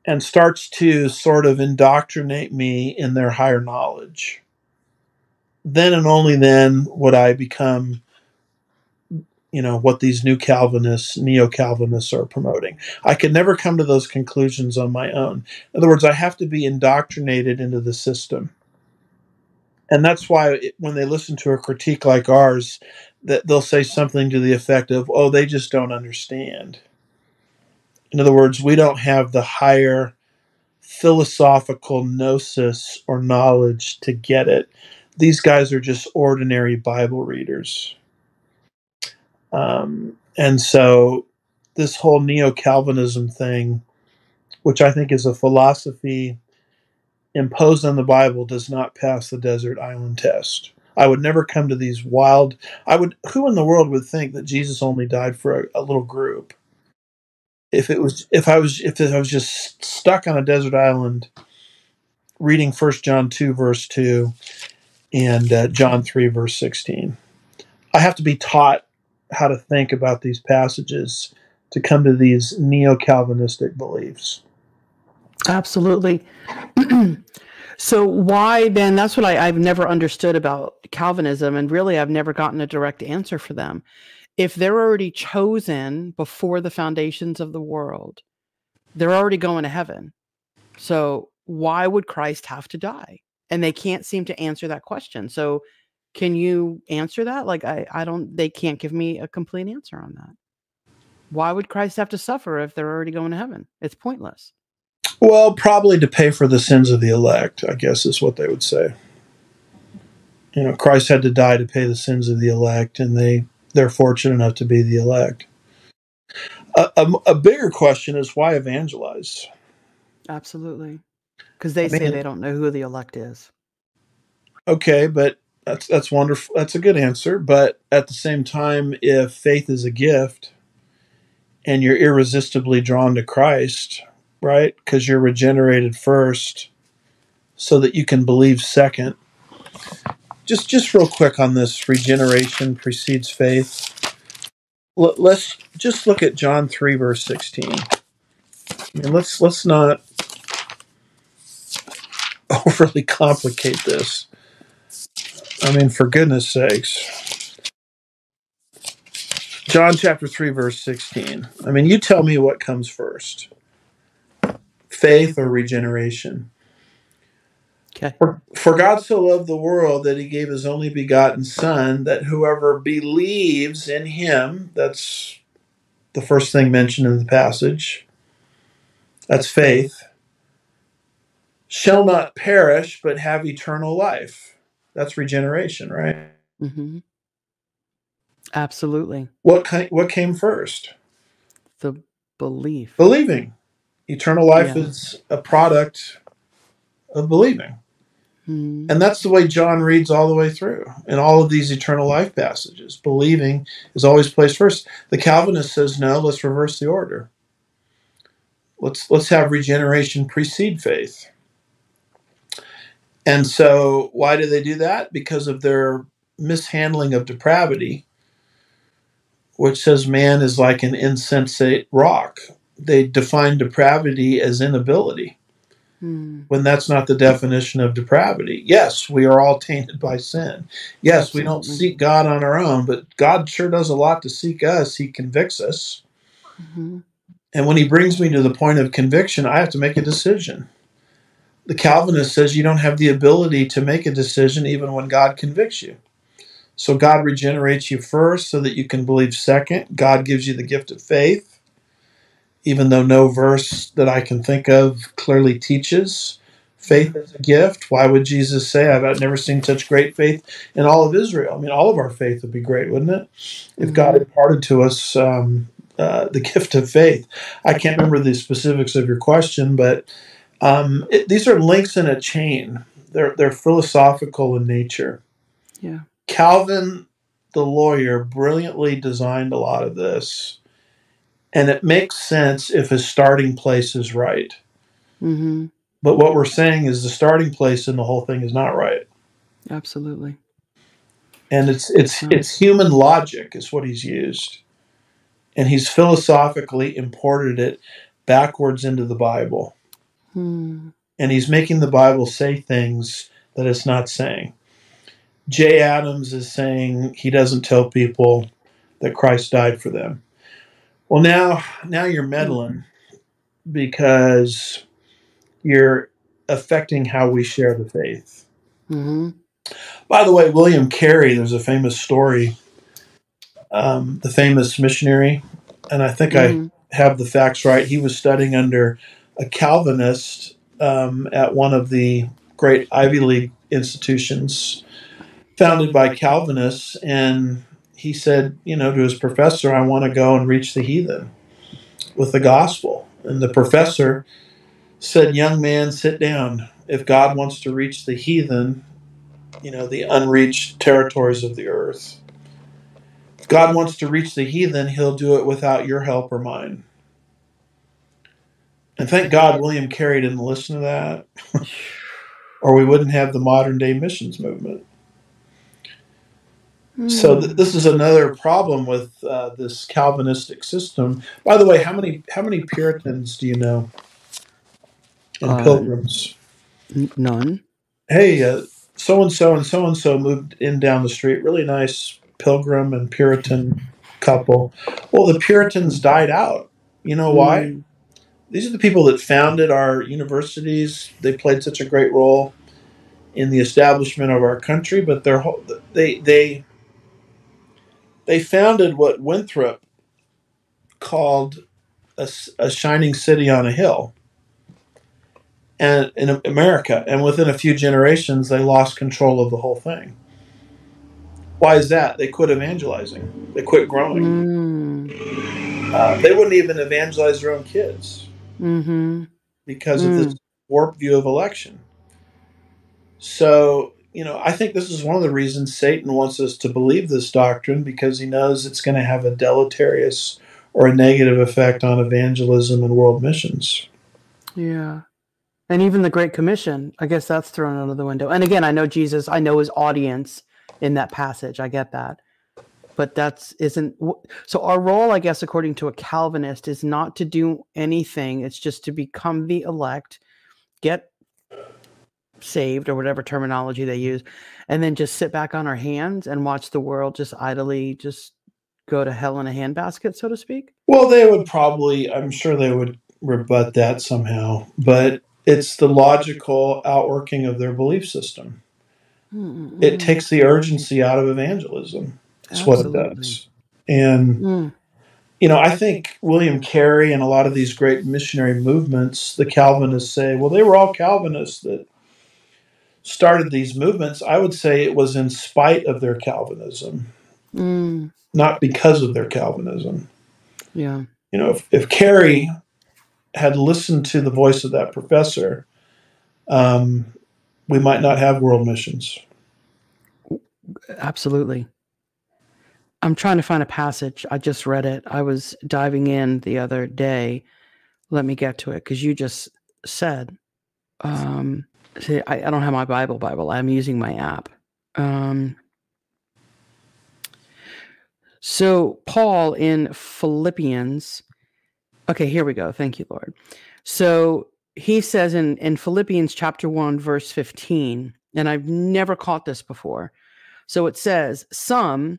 [SPEAKER 2] and starts to sort of indoctrinate me in their higher knowledge. Then and only then would I become, what these new Calvinists, neo-Calvinists are promoting. I could never come to those conclusions on my own. In other words, I have to be indoctrinated into the system. And that's why when they listen to a critique like ours, that they'll say something to the effect of, oh, they just don't understand. In other words, we don't have the higher philosophical gnosis or knowledge to get it. These guys are just ordinary Bible readers. And so this whole neo-Calvinism thing, which I think is a philosophy imposed on the Bible, does not pass the desert island test. I would never come to these wild. Who in the world would think that Jesus only died for a little group? If I was just stuck on a desert island reading 1 John 2, verse 2 and John 3, verse 16. I have to be taught how to think about these passages to come to these neo-Calvinistic beliefs.
[SPEAKER 1] Absolutely. So why then, that's what I've never understood about Calvinism, and really I've never gotten a direct answer for them. If they're already chosen before the foundations of the world, they're already going to heaven. So why would Christ have to die? And they can't seem to answer that question. So can you answer that? Like, they can't give me a complete answer on that. Why would Christ have to suffer if they're already going to heaven? It's pointless.
[SPEAKER 2] Well, probably to pay for the sins of the elect, I guess is what they would say. Christ had to die to pay the sins of the elect, and they're fortunate enough to be the elect. A bigger question is why evangelize?
[SPEAKER 1] Absolutely. Because they say they don't know who the elect is.
[SPEAKER 2] Okay, but that's wonderful. That's a good answer. But at the same time, if faith is a gift and you're irresistibly drawn to Christ, right? Because you're regenerated first so that you can believe second. Just real quick on this, regeneration precedes faith. Let's just look at John 3, verse 16. Let's not overly complicate this. For goodness sakes. John chapter 3, verse 16. You tell me what comes first. Faith or regeneration?
[SPEAKER 1] Okay.
[SPEAKER 2] For God so loved the world that he gave his only begotten Son, that whoever believes in him, that's the first thing mentioned in the passage, that's faith, shall not perish but have eternal life. That's regeneration, right?
[SPEAKER 1] Mm-hmm. Absolutely.
[SPEAKER 2] What came first?
[SPEAKER 1] The belief.
[SPEAKER 2] Believing. Eternal life is a product of believing. Mm-hmm. And that's the way John reads all the way through in all of these eternal life passages. Believing is always placed first. The Calvinist says, no, let's reverse the order. Let's have regeneration precede faith. And so why do they do that? Because of their mishandling of depravity, which says man is like an insensate rock. They define depravity as inability, when that's not the definition of depravity. Yes, we are all tainted by sin. Yes, we don't seek God on our own, but God sure does a lot to seek us. He convicts us. Mm-hmm. And when he brings me to the point of conviction, I have to make a decision. The Calvinist says you don't have the ability to make a decision even when God convicts you. So God regenerates you first so that you can believe second. God gives you the gift of faith, even though no verse that I can think of clearly teaches faith as a gift. Why would Jesus say, I've never seen such great faith in all of Israel? all of our faith would be great, wouldn't it? If God imparted to us the gift of faith. I can't remember the specifics of your question, but these are links in a chain. They're philosophical in nature.
[SPEAKER 1] Yeah.
[SPEAKER 2] Calvin, the lawyer, brilliantly designed a lot of this. And it makes sense if his starting place is right.
[SPEAKER 1] Mm-hmm.
[SPEAKER 2] But what we're saying is the starting place in the whole thing is not right.
[SPEAKER 1] Absolutely.
[SPEAKER 2] And it's human logic is what he's used. And he's philosophically imported it backwards into the Bible.
[SPEAKER 1] Hmm.
[SPEAKER 2] And he's making the Bible say things that it's not saying. Jay Adams is saying he doesn't tell people that Christ died for them. Well, now you're meddling because you're affecting how we share the faith.
[SPEAKER 1] Mm-hmm.
[SPEAKER 2] By the way, William Carey, there's a famous story, the famous missionary, and I think I
[SPEAKER 1] Mm-hmm.
[SPEAKER 2] have the facts right. He was studying under a Calvinist at one of the great Ivy League institutions founded by Calvinists, and he said, to his professor, I want to go and reach the heathen with the gospel. And the professor said, young man, sit down. If God wants to reach the heathen, the unreached territories of the earth, if God wants to reach the heathen, he'll do it without your help or mine. And thank God William Carey didn't listen to that, or we wouldn't have the modern day missions movement. So this is another problem with this Calvinistic system. By the way, how many Puritans do you know and Pilgrims?
[SPEAKER 1] None.
[SPEAKER 2] Hey, so and so and so and so moved in down the street. Really nice Pilgrim and Puritan couple. Well, the Puritans died out. You know why?
[SPEAKER 1] Mm.
[SPEAKER 2] These are the people that founded our universities. They played such a great role in the establishment of our country, but they founded what Winthrop called a shining city on a hill, and in America. And within a few generations, they lost control of the whole thing. Why is that? They quit evangelizing. They quit growing.
[SPEAKER 1] Mm.
[SPEAKER 2] They wouldn't even evangelize their own kids
[SPEAKER 1] Mm-hmm.
[SPEAKER 2] because of this warped view of election. So, I think this is one of the reasons Satan wants us to believe this doctrine, because he knows it's going to have a deleterious or a negative effect on evangelism and world missions.
[SPEAKER 1] Yeah. And even the Great Commission, I guess that's thrown out of the window. And again, I know Jesus, I know his audience in that passage. I get that. But so our role, I guess, according to a Calvinist, is not to do anything. It's just to become the elect, get saved, or whatever terminology they use, and then just sit back on our hands and watch the world just idly just go to hell in a handbasket, so to speak.
[SPEAKER 2] Well, I'm sure they would rebut that somehow, but it's the logical outworking of their belief system.
[SPEAKER 1] Mm-mm-mm.
[SPEAKER 2] It takes the urgency out of evangelism. That's what it does. And, I think William Carey and a lot of these great missionary movements, the Calvinists say, well, they were all Calvinists that started these movements. I would say it was in spite of their Calvinism, not because of their Calvinism.
[SPEAKER 1] Yeah.
[SPEAKER 2] If Carey had listened to the voice of that professor, we might not have world missions.
[SPEAKER 1] Absolutely. I'm trying to find a passage. I just read it. I was diving in the other day. Let me get to it, because you just said, see, I don't have my Bible. I'm using my app. So Paul in Philippians, okay, here we go. Thank you, Lord. So he says in Philippians chapter 1, verse 15, and I've never caught this before. So it says, some,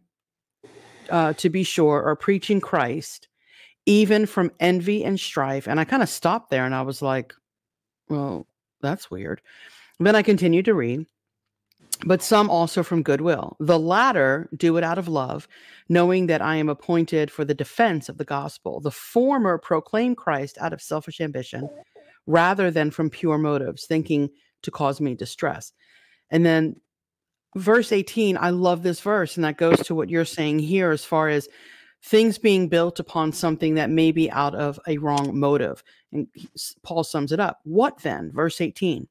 [SPEAKER 1] to be sure, are preaching Christ, even from envy and strife. And I kind of stopped there and I was like, well, that's weird. Then I continued to read. But some also from goodwill. The latter do it out of love, knowing that I am appointed for the defense of the gospel. The former proclaim Christ out of selfish ambition, rather than from pure motives, thinking to cause me distress. And then verse 18, I love this verse, and that goes to what you're saying here as far as things being built upon something that may be out of a wrong motive. And Paul sums it up. What then? Verse 18.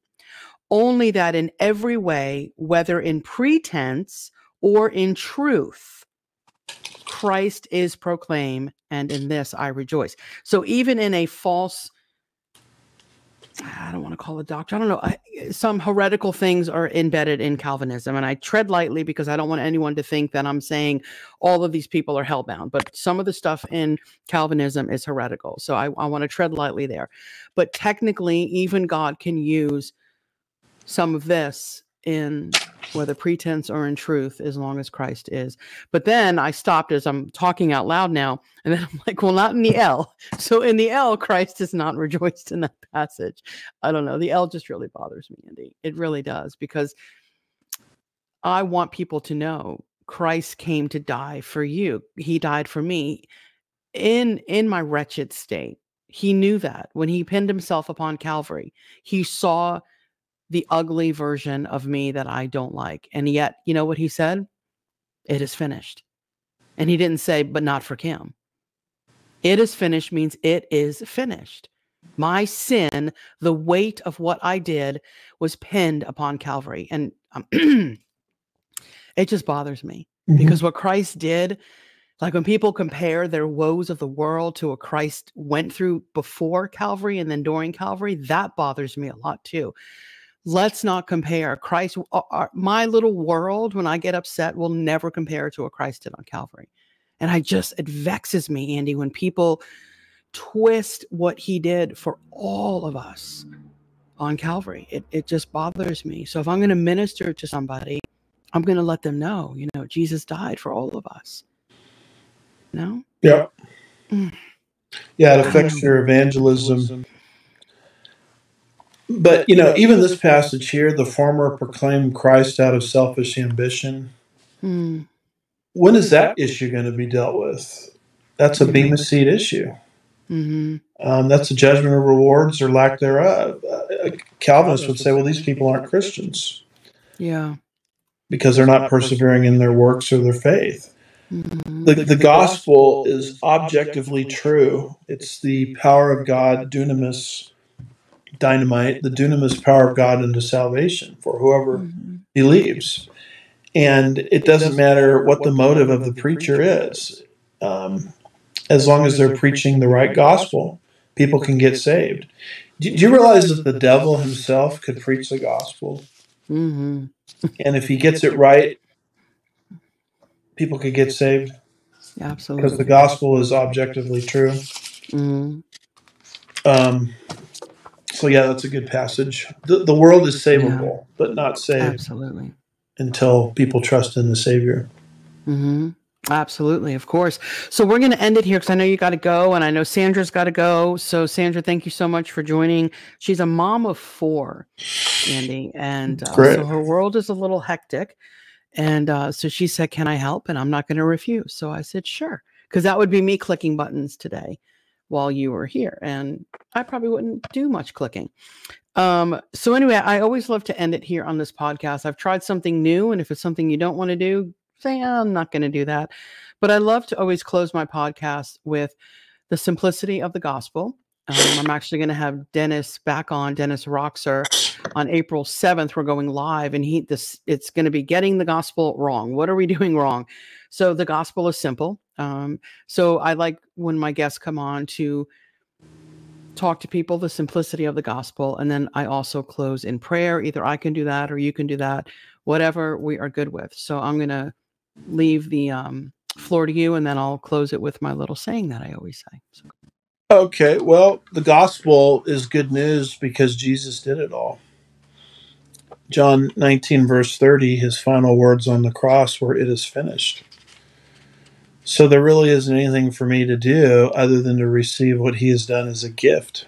[SPEAKER 1] Only that in every way, whether in pretense or in truth, Christ is proclaimed, and in this I rejoice. So even in a false, I don't want to call it doctrine, I don't know, some heretical things are embedded in Calvinism, and I tread lightly because I don't want anyone to think that I'm saying all of these people are hellbound, but some of the stuff in Calvinism is heretical. So I want to tread lightly there. But technically, even God can use some of this in whether pretense or in truth, as long as Christ is. But then I stopped as I'm talking out loud now, and then I'm like, well, not in the L. So in the L, Christ is not rejoiced in that passage. I don't know. The L just really bothers me, Andy. It really does, because I want people to know Christ came to die for you. He died for me in my wretched state. He knew that when he pinned himself upon Calvary. He saw the ugly version of me that I don't like. And yet, you know what he said? It is finished. And he didn't say, but not for Kim. It is finished means it is finished. My sin, the weight of what I did, was pinned upon Calvary. And it just bothers me because what Christ did, like when people compare their woes of the world to what Christ went through before Calvary and then during Calvary, that bothers me a lot too. Let's not compare Christ. My little world, when I get upset, will never compare to what Christ did on Calvary. And it vexes me, Andy, when people twist what he did for all of us on Calvary. It just bothers me. So if I'm going to minister to somebody, I'm going to let them know, Jesus died for all of us. No?
[SPEAKER 2] Yeah. Yeah, it affects your evangelism. But, even this passage here, the former proclaimed Christ out of selfish ambition. When is that issue going to be dealt with? That's a Bema Seat issue. That's a judgment of rewards or lack thereof. Calvinists would say, well, these people aren't Christians.
[SPEAKER 1] Yeah.
[SPEAKER 2] Because they're not persevering in their works or their faith. The gospel is objectively true. It's the power of God, dunamis, dynamite, the dunamis power of God into salvation for whoever believes. And it doesn't matter what the motive of the preacher is. As long as they're preaching the right gospel, people can get saved. Do you realize that the devil himself could preach the gospel? And if he gets it right, people could get saved?
[SPEAKER 1] Absolutely.
[SPEAKER 2] Because the gospel is objectively true. So yeah, that's a good passage. The world is savable, but not saved.
[SPEAKER 1] Absolutely.
[SPEAKER 2] Until people trust in the Savior.
[SPEAKER 1] Absolutely, of course. So we're going to end it here because I know you got to go, and I know Sandra's got to go. So Sandra, thank you so much for joining. She's a mom of 4, Andy, and so her world is a little hectic. And so she said, can I help? And I'm not going to refuse. So I said, sure, because that would be me clicking buttons today while you were here. And I probably wouldn't do much clicking. So anyway, I always love to end it here on this podcast. I've tried something new. And if it's something you don't want to do, say, I'm not going to do that. But I love to always close my podcast with the simplicity of the gospel. I'm actually going to have Dennis back on, Dennis Roxer, on April 7th. We're going live, and it's going to be getting the gospel wrong. What are we doing wrong? So the gospel is simple. So I like when my guests come on to talk to people, the simplicity of the gospel. And then I also close in prayer. Either I can do that or you can do that, whatever we are good with. So I'm going to leave the floor to you, and then I'll close it with my little saying that I always say. So.
[SPEAKER 2] Okay, well, the gospel is good news because Jesus did it all. John 19, verse 30, his final words on the cross were, "It is finished." So there really isn't anything for me to do other than to receive what he has done as a gift.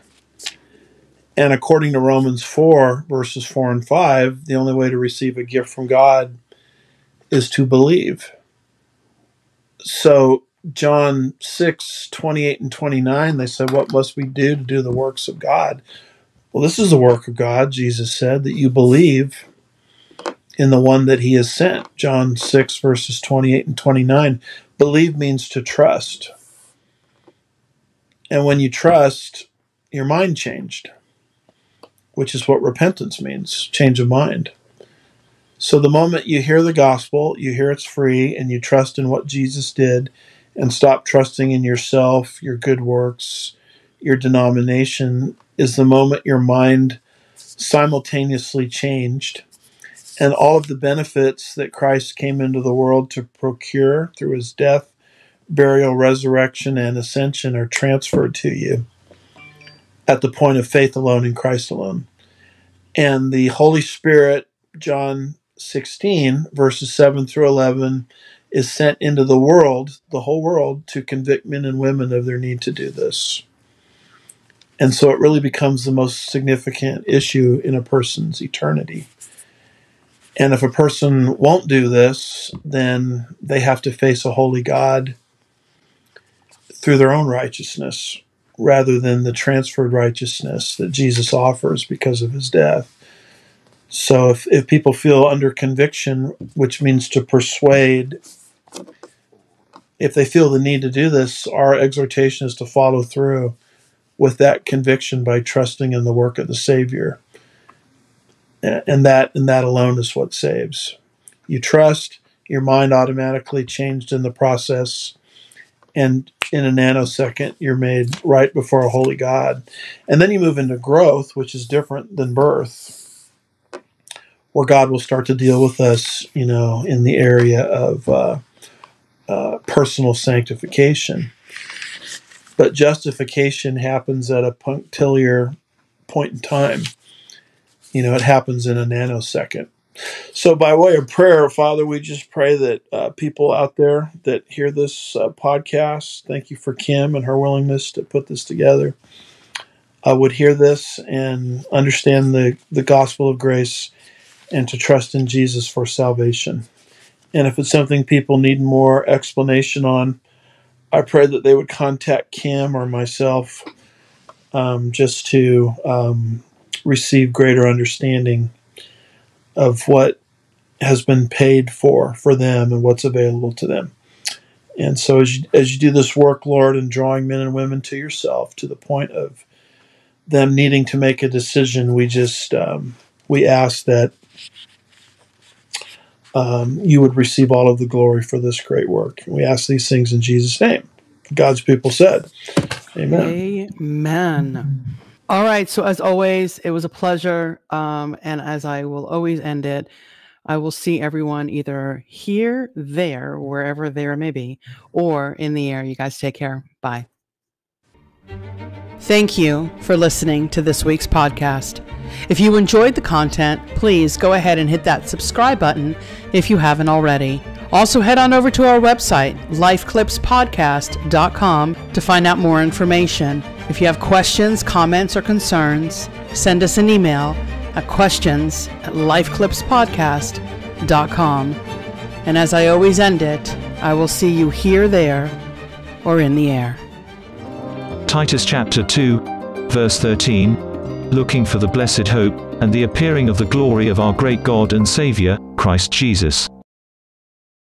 [SPEAKER 2] And according to Romans 4, verses 4 and 5, the only way to receive a gift from God is to believe. So John 6, 28 and 29, they said, what must we do to do the works of God? Well, this is the work of God, Jesus said, that you believe in the one that he has sent. John 6, verses 28 and 29. Believe means to trust. And when you trust, your mind changed, which is what repentance means, change of mind. So the moment you hear the gospel, you hear it's free, and you trust in what Jesus did, and stop trusting in yourself, your good works, your denomination, is the moment your mind simultaneously changed, and all of the benefits that Christ came into the world to procure through his death, burial, resurrection, and ascension are transferred to you at the point of faith alone in Christ alone. And the Holy Spirit, John 16, verses 7 through 11, is sent into the world, the whole world, to convict men and women of their need to do this. And so it really becomes the most significant issue in a person's eternity. And if a person won't do this, then they have to face a holy God through their own righteousness, rather than the transferred righteousness that Jesus offers because of his death. So if people feel under conviction, which means to persuade, if they feel the need to do this, our exhortation is to follow through with that conviction by trusting in the work of the Savior. And that alone is what saves. You trust, your mind automatically changed in the process, and in a nanosecond, you're made right before a holy God. And then you move into growth, which is different than birth, where God will start to deal with us, in the area of personal sanctification. But justification happens at a punctiliar point in time. It happens in a nanosecond. So by way of prayer, Father, we just pray that people out there that hear this podcast, thank you for Kim and her willingness to put this together, would hear this and understand the gospel of grace and to trust in Jesus for salvation. And if it's something people need more explanation on, I pray that they would contact Kim or myself just to receive greater understanding of what has been paid for them and what's available to them. And so as you do this work, Lord, in drawing men and women to yourself to the point of them needing to make a decision, we just we ask that you would receive all of the glory for this great work. And we ask these things in Jesus' name. God's people said, amen.
[SPEAKER 1] Amen. All right. So as always, it was a pleasure. And as I will always end it, I will see everyone either here, there, wherever there may be, or in the air. You guys take care. Bye. Thank you for listening to this week's podcast. If you enjoyed the content, please go ahead and hit that subscribe button if you haven't already. Also, head on over to our website, lifeclipspodcast.com, to find out more information. If you have questions, comments, or concerns, send us an email at questions@lifeclipspodcast.com. And as I always end it, I will see you here, there, or in the air.
[SPEAKER 3] Titus chapter 2, verse 13, looking for the blessed hope and the appearing of the glory of our great God and Savior, Christ Jesus.